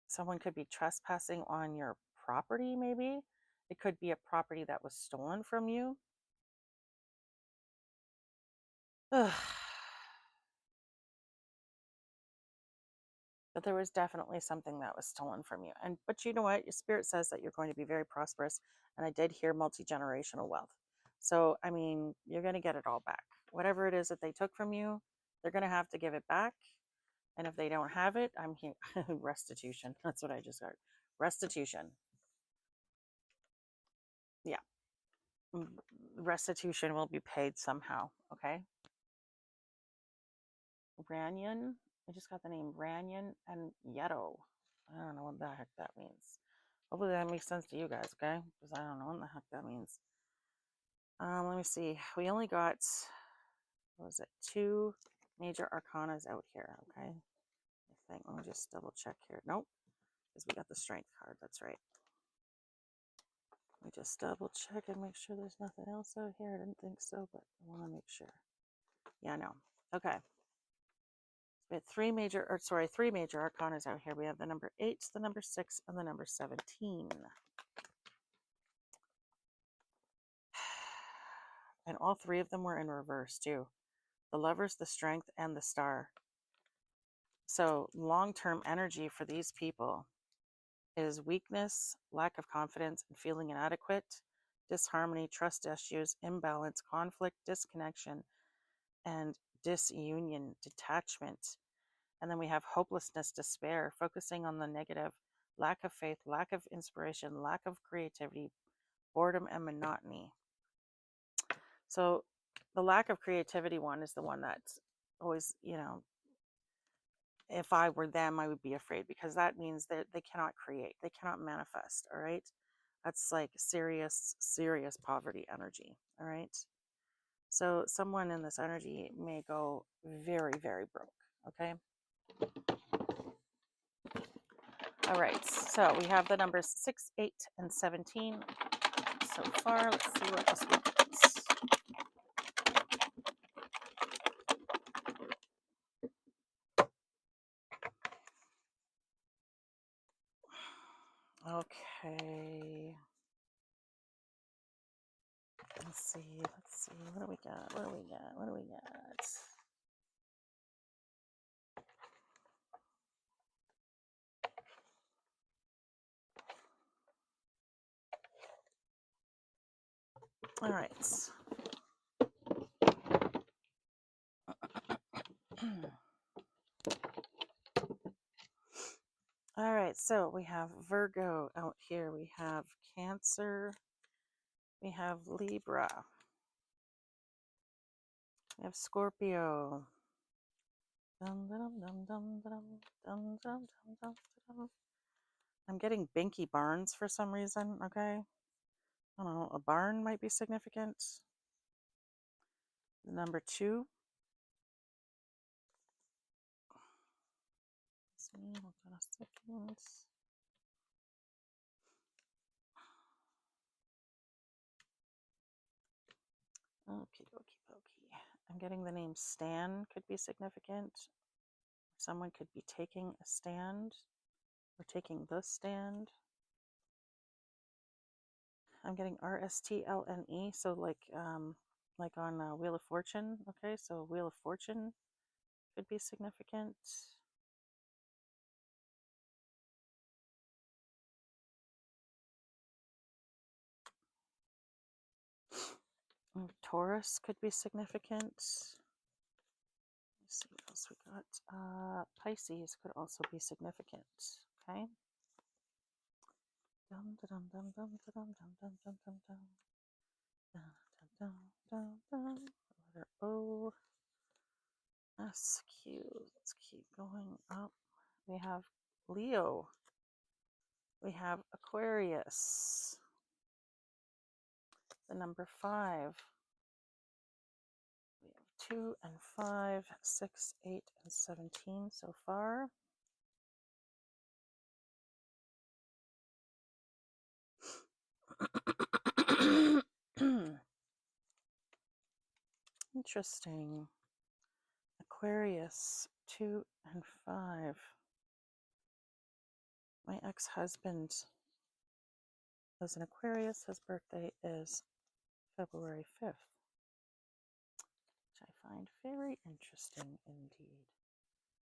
Someone could be trespassing on your property, maybe. It could be a property that was stolen from you. But but there was definitely something that was stolen from you. But you know what? Your spirit says that you're going to be very prosperous, and I did hear multi-generational wealth. So, I mean, you're going to get it all back. Whatever it is that they took from you, they're going to have to give it back. And if they don't have it, I'm here. Restitution. That's what I just got. Restitution. Yeah. Restitution will be paid somehow. Okay. Ranyan. I just got the name Ranyan and Yeto. I don't know what the heck that means. Hopefully that makes sense to you guys, okay? Because I don't know what the heck that means. Let me see. We only got, what was it, 2 major arcanas out here, okay? I think. Let me just double check here. Nope, because we got the strength card. That's right. Let me just double check and make sure there's nothing else out here. I didn't think so, but I want to make sure. Yeah, no. Okay. We had 3 major arcanas out here. We have the number 8, the number 6, and the number 17. And all 3 of them were in reverse too. The Lovers, the Strength, and the Star. So long-term energy for these people is weakness, lack of confidence, and feeling inadequate, disharmony, trust issues, imbalance, conflict, disconnection, and disunion, detachment. And then we have hopelessness, despair, focusing on the negative, lack of faith, lack of inspiration, lack of creativity, boredom, and monotony. So the lack of creativity one is the one that's always, if I were them, I would be afraid, because that means that they cannot create, they cannot manifest. All right. That's like serious, serious poverty energy. All right. So someone in this energy may go very, very broke. Okay. All right. So we have the numbers 6, 8, and 17 so far. Let's see what else we get. Okay. Let's see. What do we got? What do we got? What do we got? All right. All right. So we have Virgo out here. We have Cancer. We have Libra. We have Scorpio. Dum, dum, dum, dum, dum, dum, dum, dum, dum. I'm getting Binky Barnes for some reason. Okay. I don't know. A barn might be significant. The number 2. Hold on a second. Okay, okie dokie. I'm getting the name Stan could be significant. Someone could be taking a stand or taking the stand. I'm getting RSTLNE, so like on Wheel of Fortune. Okay, so Wheel of Fortune could be significant. Taurus could be significant. Let's see what else we got. Pisces could also be significant. Okay. Dum dum dum dum dum dum dum dum dum dum dum dum dum dum. Letter O. That's cute. Let's keep going up. We have Leo. We have Aquarius. The number 5. We have 2 and 5, 6, 8, and 17 so far. Interesting. Aquarius, 2 and 5. My ex-husband was an Aquarius. His birthday is February 5th, which I find very interesting indeed.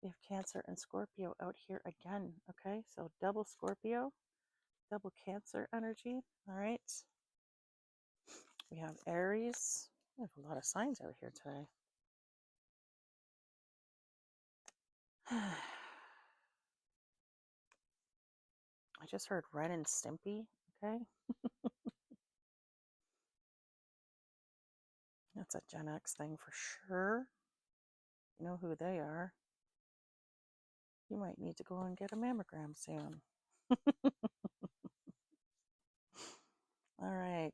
We have Cancer and Scorpio out here again. Okay, so double Scorpio, double Cancer energy. All right. We have Aries. We have a lot of signs out here today. I just heard Ren and Stimpy. Okay. That's a Gen X thing for sure. You know who they are. You might need to go and get a mammogram soon. All right.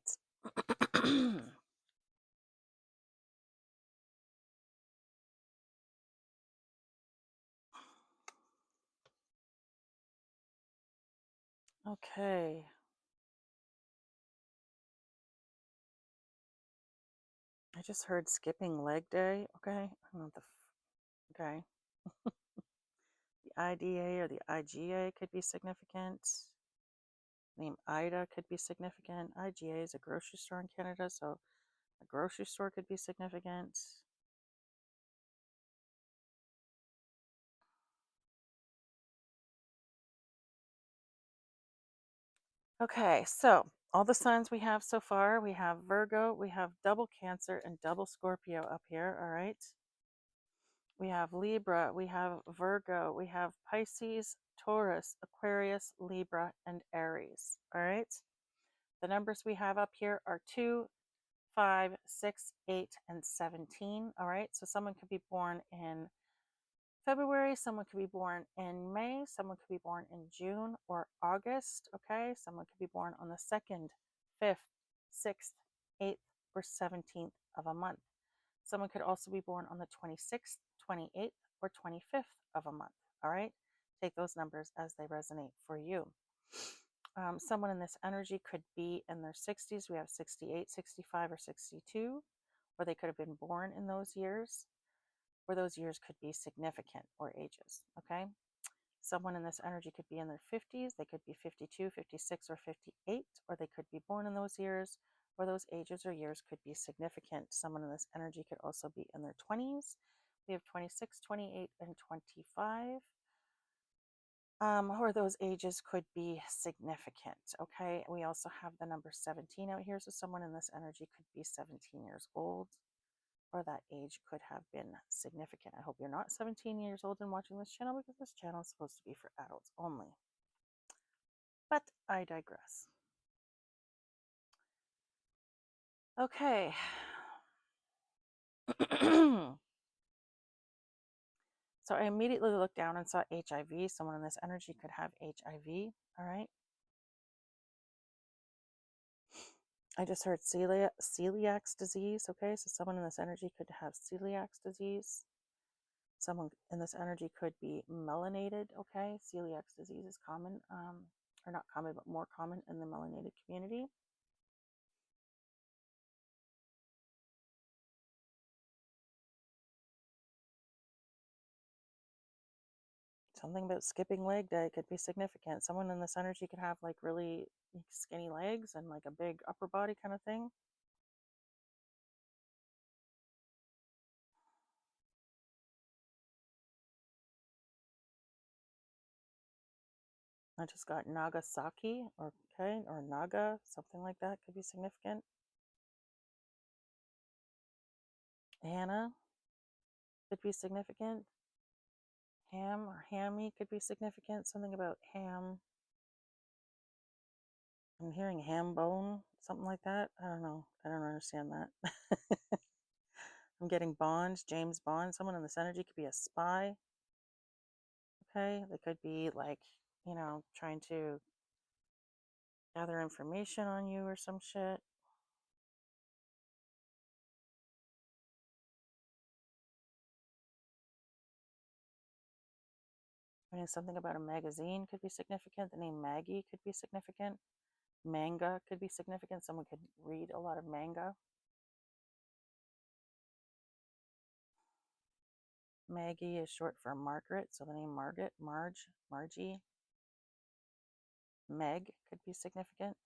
Okay. I just heard skipping leg day. Okay. I don't know what okay. The IDA or the IGA could be significant. Name Ida could be significant. IGA is a grocery store in Canada, so a grocery store could be significant. Okay, so all the signs we have so far, we have Virgo, we have double Cancer, and double Scorpio up here, all right? We have Libra, we have Virgo, we have Pisces, Taurus, Aquarius, Libra, and Aries, all right? The numbers we have up here are 2, 5, 6, 8, and 17, all right? So someone could be born in February, someone could be born in May, someone could be born in June or August, okay? Someone could be born on the 2nd, 5th, 6th, 8th, or 17th of a month. Someone could also be born on the 26th, 28th, or 25th of a month, all right? Take those numbers as they resonate for you. Someone in this energy could be in their 60s. We have 68, 65, or 62, or they could have been born in those years, or those years could be significant or ages, okay? Someone in this energy could be in their 50s, they could be 52, 56, or 58, or they could be born in those years, or those ages or years could be significant. Someone in this energy could also be in their 20s. We have 26, 28, and 25. Or those ages could be significant, okay? We also have the number 17 out here, so someone in this energy could be 17 years old, or that age could have been significant. I hope you're not 17 years old and watching this channel, because this channel is supposed to be for adults only. But I digress. Okay. So I immediately looked down and saw HIV. Someone in this energy could have HIV, all right? I just heard celiac disease, okay? So someone in this energy could have celiac disease. Someone in this energy could be melanated, okay? Celiac disease is common, or not common, but more common in the melanated community. Something about skipping leg day could be significant. Someone in this energy could have like really skinny legs and like a big upper body kind of thing. I just got Nagasaki, or okay, or Naga, something like that could be significant. Hannah could be significant. Ham or hammy could be significant. Something about ham. I'm hearing ham bone, something like that. I don't know. I don't understand that. I'm getting Bond, James Bond. Someone in this energy could be a spy. Okay, they could be like, trying to gather information on you or some shit. I mean, something about a magazine could be significant. The name Maggie could be significant. Manga could be significant. Someone could read a lot of manga. Maggie is short for Margaret, so the name Margaret, Margie. Meg could be significant.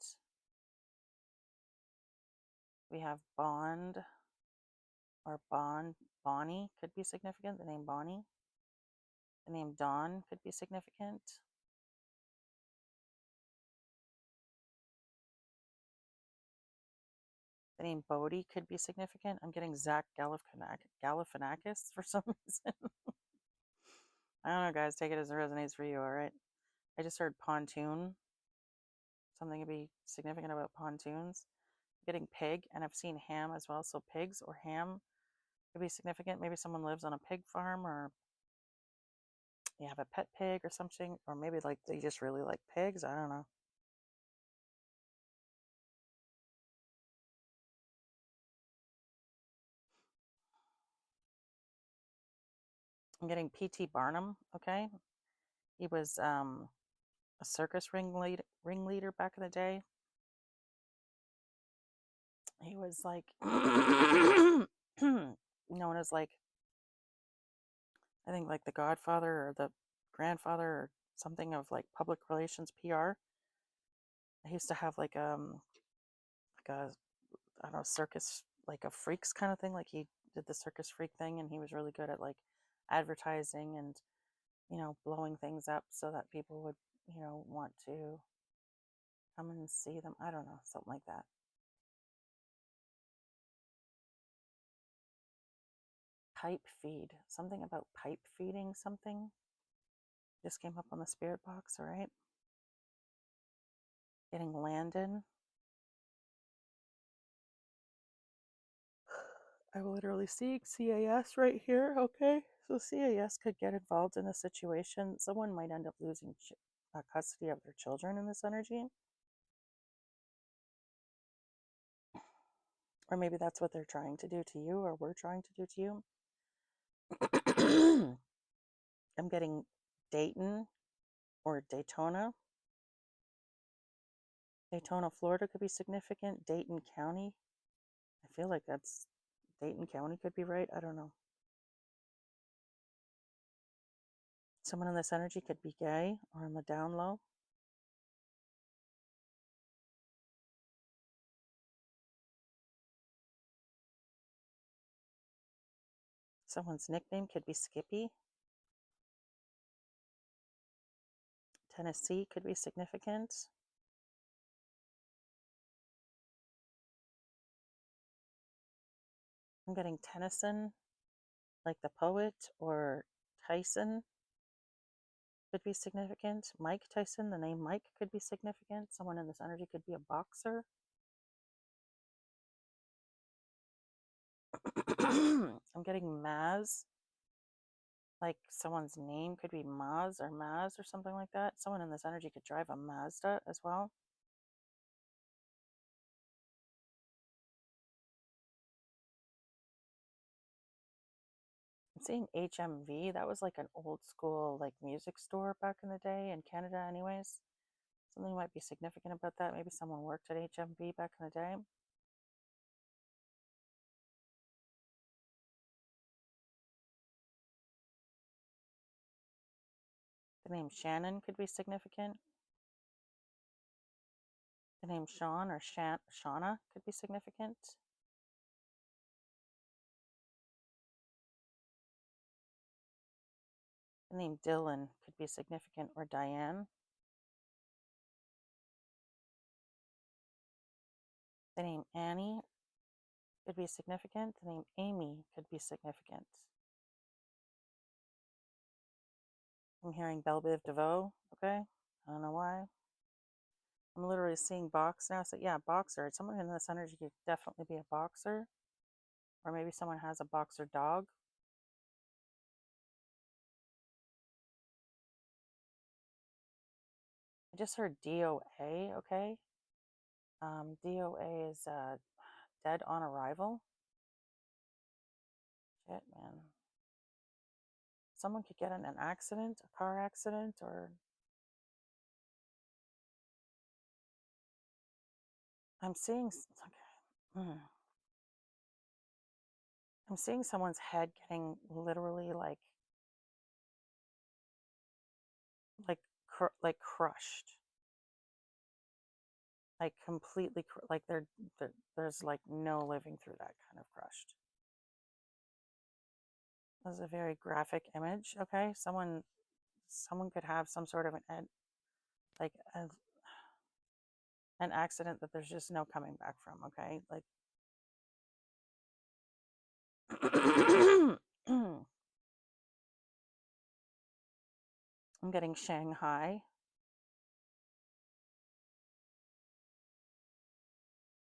We have Bond or Bonnie could be significant. The name Bonnie. The name Dawn could be significant. The name Bodhi could be significant. I'm getting Zach Galifianakis for some reason. I don't know, guys. Take it as it resonates for you, all right? I just heard pontoon. Something could be significant about pontoons. I'm getting pig, and I've seen ham as well. So pigs or ham could be significant. Maybe someone lives on a pig farm, or you have a pet pig or something, or maybe like they just really like pigs. I don't know. I'm getting P.T. Barnum, okay? He was a circus ringleader back in the day. He was like known as like, I think like the godfather or the grandfather or something of like public relations PR. I used to have like a I don't know, circus, like a freaks kind of thing. Like he did the circus freak thing, and he was really good at like advertising and blowing things up so that people would want to come and see them. I don't know, something like that. Pipe feed, something about pipe feeding something just came up on the spirit box. All right, getting Landon. I literally see CAS right here. Okay, so CAS could get involved in a situation. Someone might end up losing custody of their children in this energy, or maybe that's what they're trying to do to you, or we're trying to do to you. I'm getting Dayton or Daytona. Daytona, Florida could be significant. Dayton County. I feel like that's Dayton County could be right. I don't know. Someone in this energy could be gay or on the down low. Someone's nickname could be Skippy. Tennessee could be significant. I'm getting Tennyson, like the poet, or Tyson could be significant. Mike Tyson, the name Mike could be significant. Someone in this energy could be a boxer. I'm getting Maz, like someone's name could be Maz or something like that. Someone in this energy could drive a Mazda as well. I'm seeing HMV. That was like an old school like music store back in the day in Canada anyways. Something might be significant about that. Maybe someone worked at HMV back in the day. The name Shannon could be significant. The name Sean or Shauna could be significant. The name Dylan could be significant, or Diane. The name Annie could be significant. The name Amy could be significant. I'm hearing Belle Biv DeVoe, okay? I don't know why. I'm literally seeing box now. So yeah, boxer. Someone in this energy could definitely be a boxer. Or maybe someone has a boxer dog. I just heard DOA, okay? DOA is dead on arrival. Shit, man. Someone could get in an accident, a car accident, or I'm seeing, okay. I'm seeing someone's head getting literally like crushed, like completely like there's like no living through that kind of crushed. That was a very graphic image. Okay, someone someone could have some sort of like an accident that there's just no coming back from. Okay, like I'm getting Shanghai,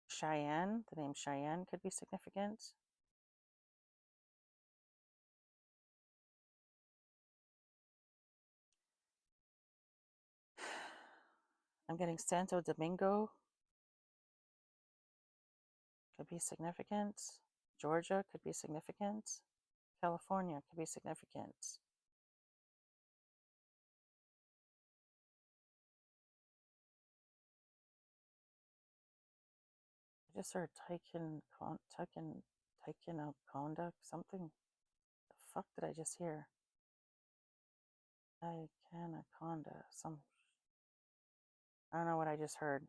Cheyenne. The name Cheyenne could be significant. I'm getting Santo Domingo, could be significant. Georgia could be significant. California could be significant. I just heard Ticonderoga, something. The fuck did I just hear? Ticonderoga, I don't know what I just heard.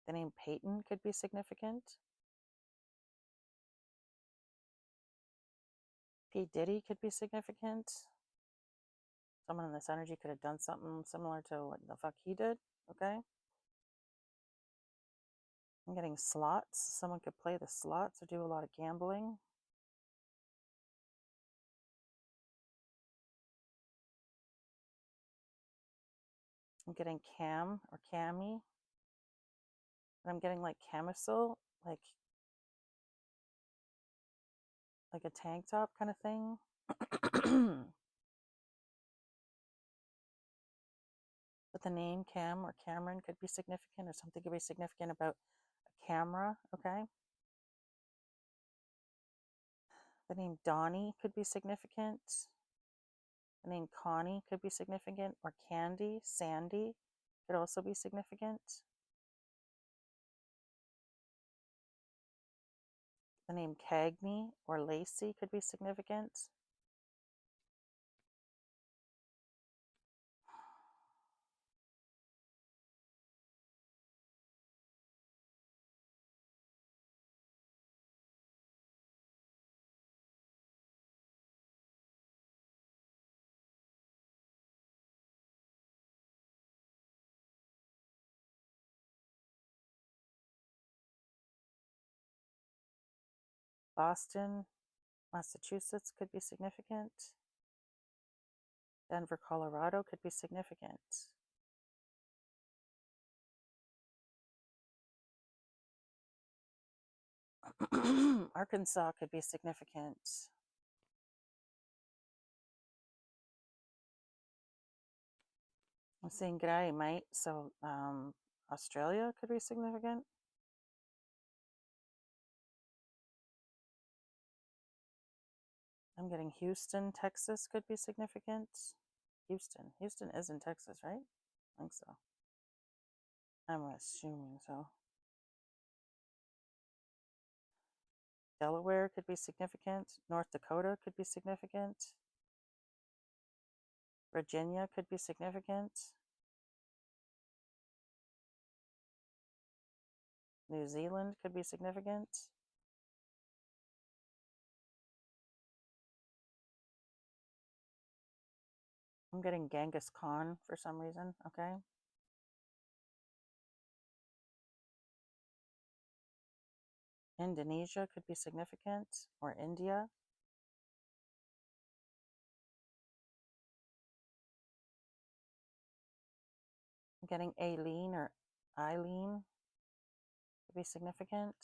The name Peyton could be significant. P. Diddy could be significant. Someone in this energy could have done something similar to what the fuck he did. Okay. I'm getting slots. Someone could play the slots or do a lot of gambling. I'm getting Cam or Cammy. And I'm getting like camisole, like a tank top kind of thing. But the name Cam or Cameron could be significant, or something could be significant about a camera. Okay. The name Donnie could be significant. The name Connie could be significant, or Candy, Sandy could also be significant. The name Cagney or Lacey could be significant. Boston, Massachusetts could be significant. Denver, Colorado could be significant. Arkansas could be significant. I'm seeing g'day, mate. So Australia could be significant. I'm getting Houston, Texas could be significant. Houston is in Texas, right? I think so. I'm assuming so. Delaware could be significant. North Dakota could be significant. Virginia could be significant. New Zealand could be significant. I'm getting Genghis Khan for some reason, okay? Indonesia could be significant, or India. I'm getting Aileen or Eileen could be significant.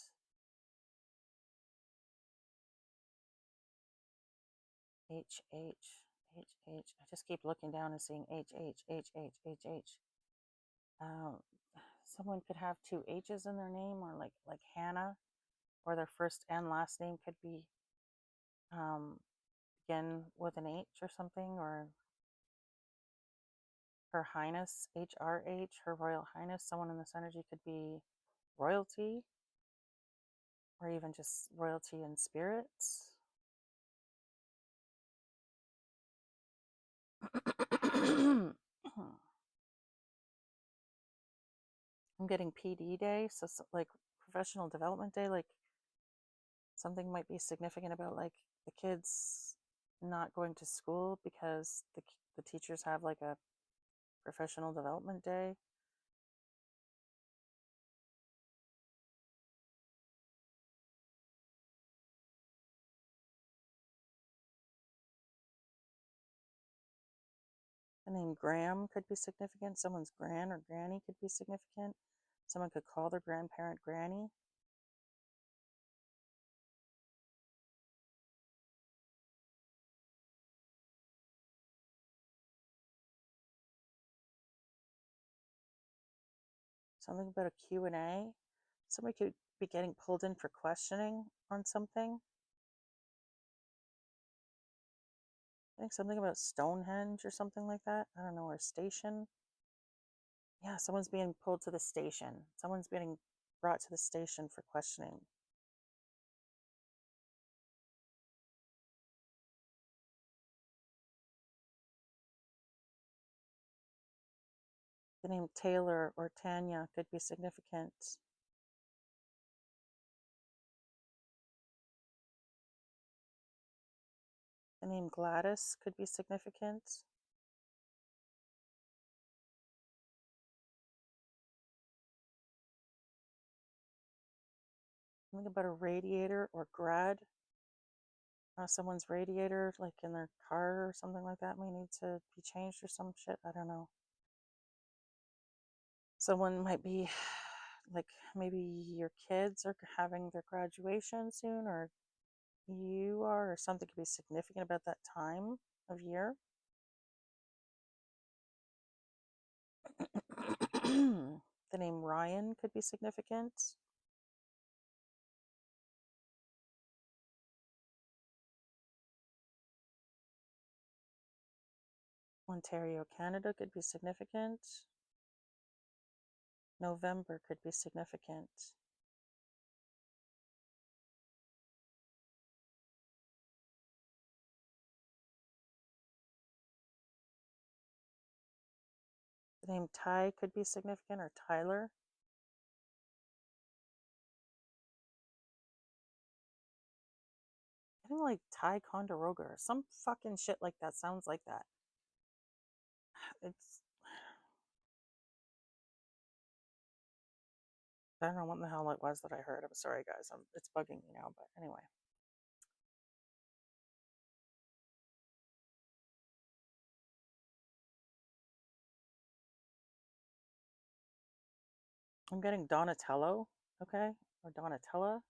H. I just keep looking down and seeing H. Someone could have two H's in their name, or like Hannah, or their first and last name could be begin with an H or something, or Her Highness, HRH, Her Royal Highness. Someone in this energy could be royalty, or even just royalty in spirits. I'm getting PD day, so like professional development day, like Something might be significant about like the kids not going to school because the teachers have like a professional development day. The name Graham could be significant. Someone's gran or granny could be significant. Someone could call their grandparent granny. Something about a Q&A. Somebody could be getting pulled in for questioning on something. I think something about Stonehenge or something like that. I don't know, or station. Yeah, someone's being pulled to the station. Someone's being brought to the station for questioning. The name Taylor or Tanya could be significant. The name Gladys could be significant. Something about a radiator or grad. Someone's radiator, like in their car or something like that, may need to be changed or some shit. I don't know. Someone might be like, maybe your kids are having their graduation soon, or you are, or something could be significant about that time of year. The name Ryan could be significant. Ontario, Canada could be significant. November could be significant. The name Ty could be significant, or Tyler. I think like Ticonderoga or some fucking shit like that sounds like that. It's, I don't know what the hell it was that I heard. I'm sorry, guys. It's bugging me now, but anyway. I'm getting Donatello, okay? Or Donatella. I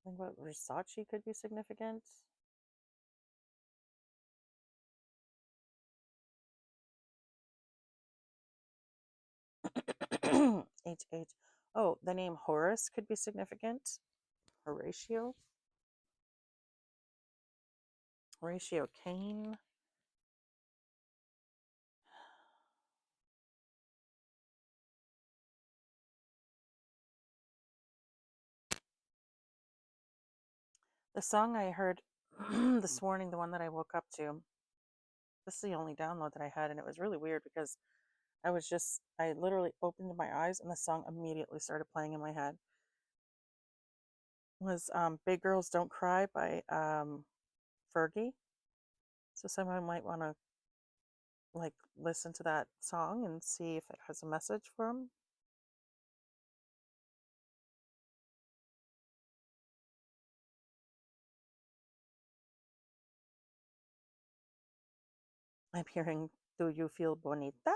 think about Versace could be significant. H. Oh, the name Horace could be significant. Horatio. Horatio Kane. The song I heard this morning, the one that I woke up to, this is the only download that I had, and it was really weird because I literally opened my eyes and the song immediately started playing in my head. It was Big Girls Don't Cry by Fergie. So someone might want to like listen to that song and see if it has a message for them. I'm hearing Do You Feel Bonita?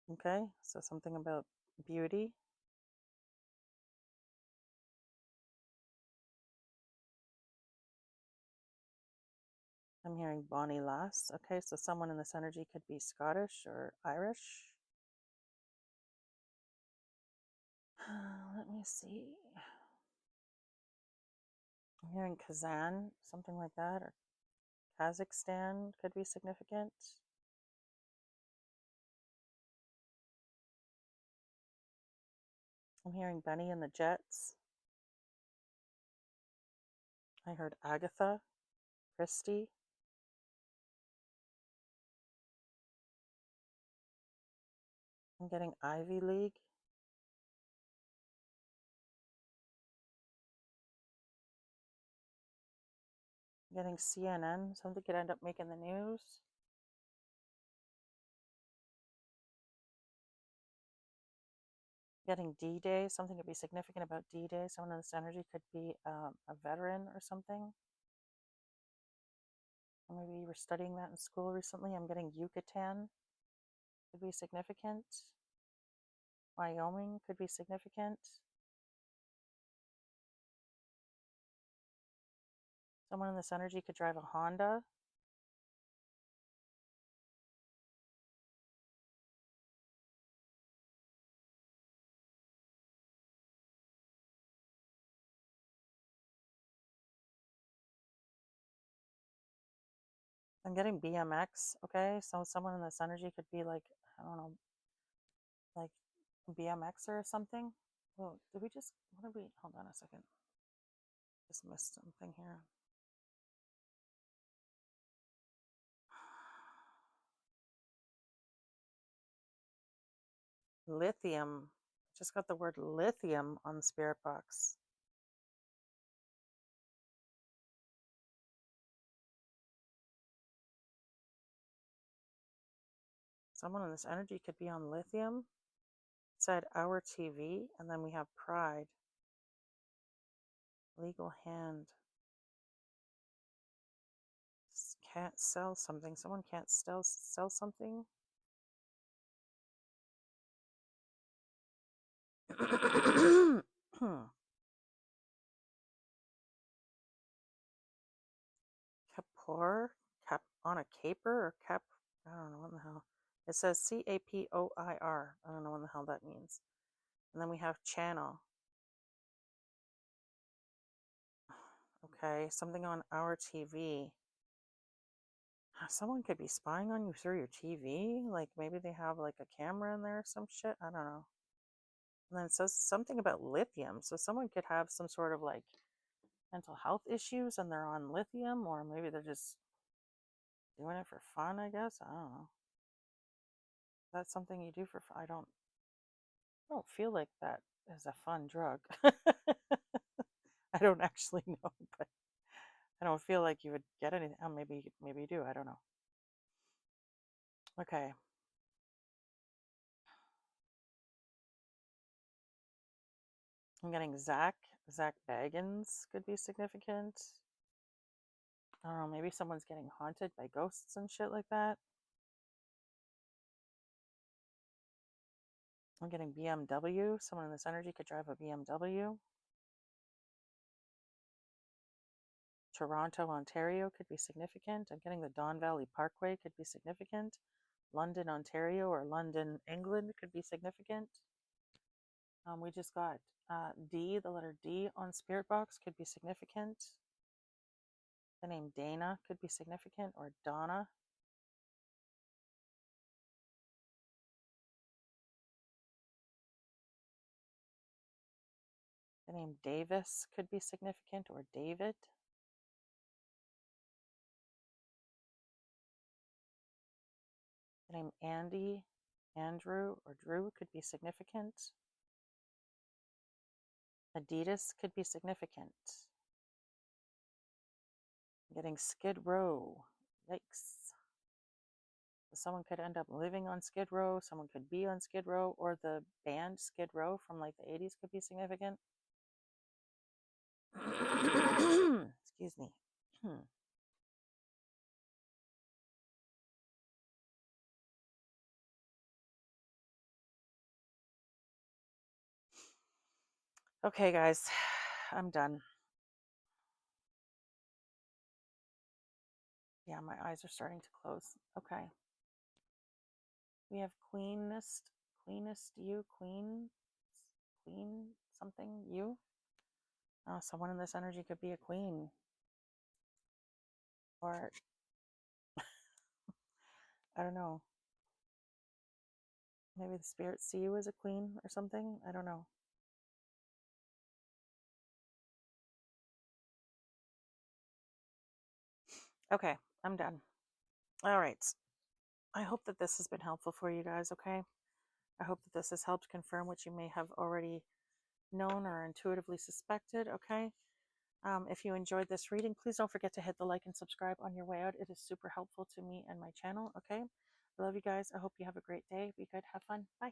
Okay, so something about beauty. I'm hearing Bonnie Lass. Okay, so someone in this energy could be Scottish or Irish. Let me see. I'm hearing Kazan, something like that, or Kazakhstan could be significant. I'm hearing Benny and the Jets. I heard Agatha Christie. I'm getting Ivy League. Getting CNN. Something could end up making the news. Getting D-Day. Something could be significant about D-Day. Someone in this energy could be a veteran or something. Or maybe you were studying that in school recently. I'm getting Yucatan. Could be significant. Wyoming could be significant. Someone in this energy could drive a Honda. I'm getting BMX, okay? So someone in this energy could be like, I don't know, like BMX or something. Well, did we just, what did we, hold on a second. Just missed something here. Lithium. Just got the word lithium on the spirit box. Someone in this energy could be on lithium. It said our TV, and then we have pride. Legal hand. Can't sell something. Someone can't sell something. Capor? Cap on a caper or cap? I don't know what the hell. It says CAPOIR. I don't know what the hell that means. And then we have channel. Okay, something on our TV. Someone could be spying on you through your TV. Like maybe they have like a camera in there or some shit. I don't know. And then it says something about lithium. So someone could have some sort of like mental health issues and they're on lithium, or maybe they're just doing it for fun, I guess. I don't know. That's something you do for fun. I don't feel like that is a fun drug. I don't actually know, but I don't feel like you would get anything. Oh, maybe you do. I don't know. Okay. I'm getting Zach Baggins could be significant. I don't know, maybe someone's getting haunted by ghosts and shit like that. I'm getting BMW. Someone in this energy could drive a BMW. Toronto, Ontario could be significant. I'm getting the Don Valley Parkway could be significant. London, Ontario, or London, England could be significant. We just got D, the letter D on Spirit Box could be significant. The name Dana could be significant, or Donna. The name Davis could be significant, or David. The name Andy, Andrew, or Drew could be significant. Adidas could be significant. Getting Skid Row. Yikes. Someone could end up living on Skid Row. Someone could be on Skid Row, or the band Skid Row from like the 80s could be significant. Excuse me. Okay, guys, I'm done. Yeah, my eyes are starting to close. Okay. We have cleanest you, queen something you. Oh, someone in this energy could be a queen. Or I don't know. Maybe the spirits see you as a queen or something. I don't know. Okay, I'm done. All right. I hope that this has been helpful for you guys, okay? I hope that this has helped confirm what you may have already known or intuitively suspected, okay? If you enjoyed this reading, please don't forget to hit the like and subscribe on your way out. It is super helpful to me and my channel. Okay. I love you guys. I hope you have a great day. Be good. Have fun. Bye.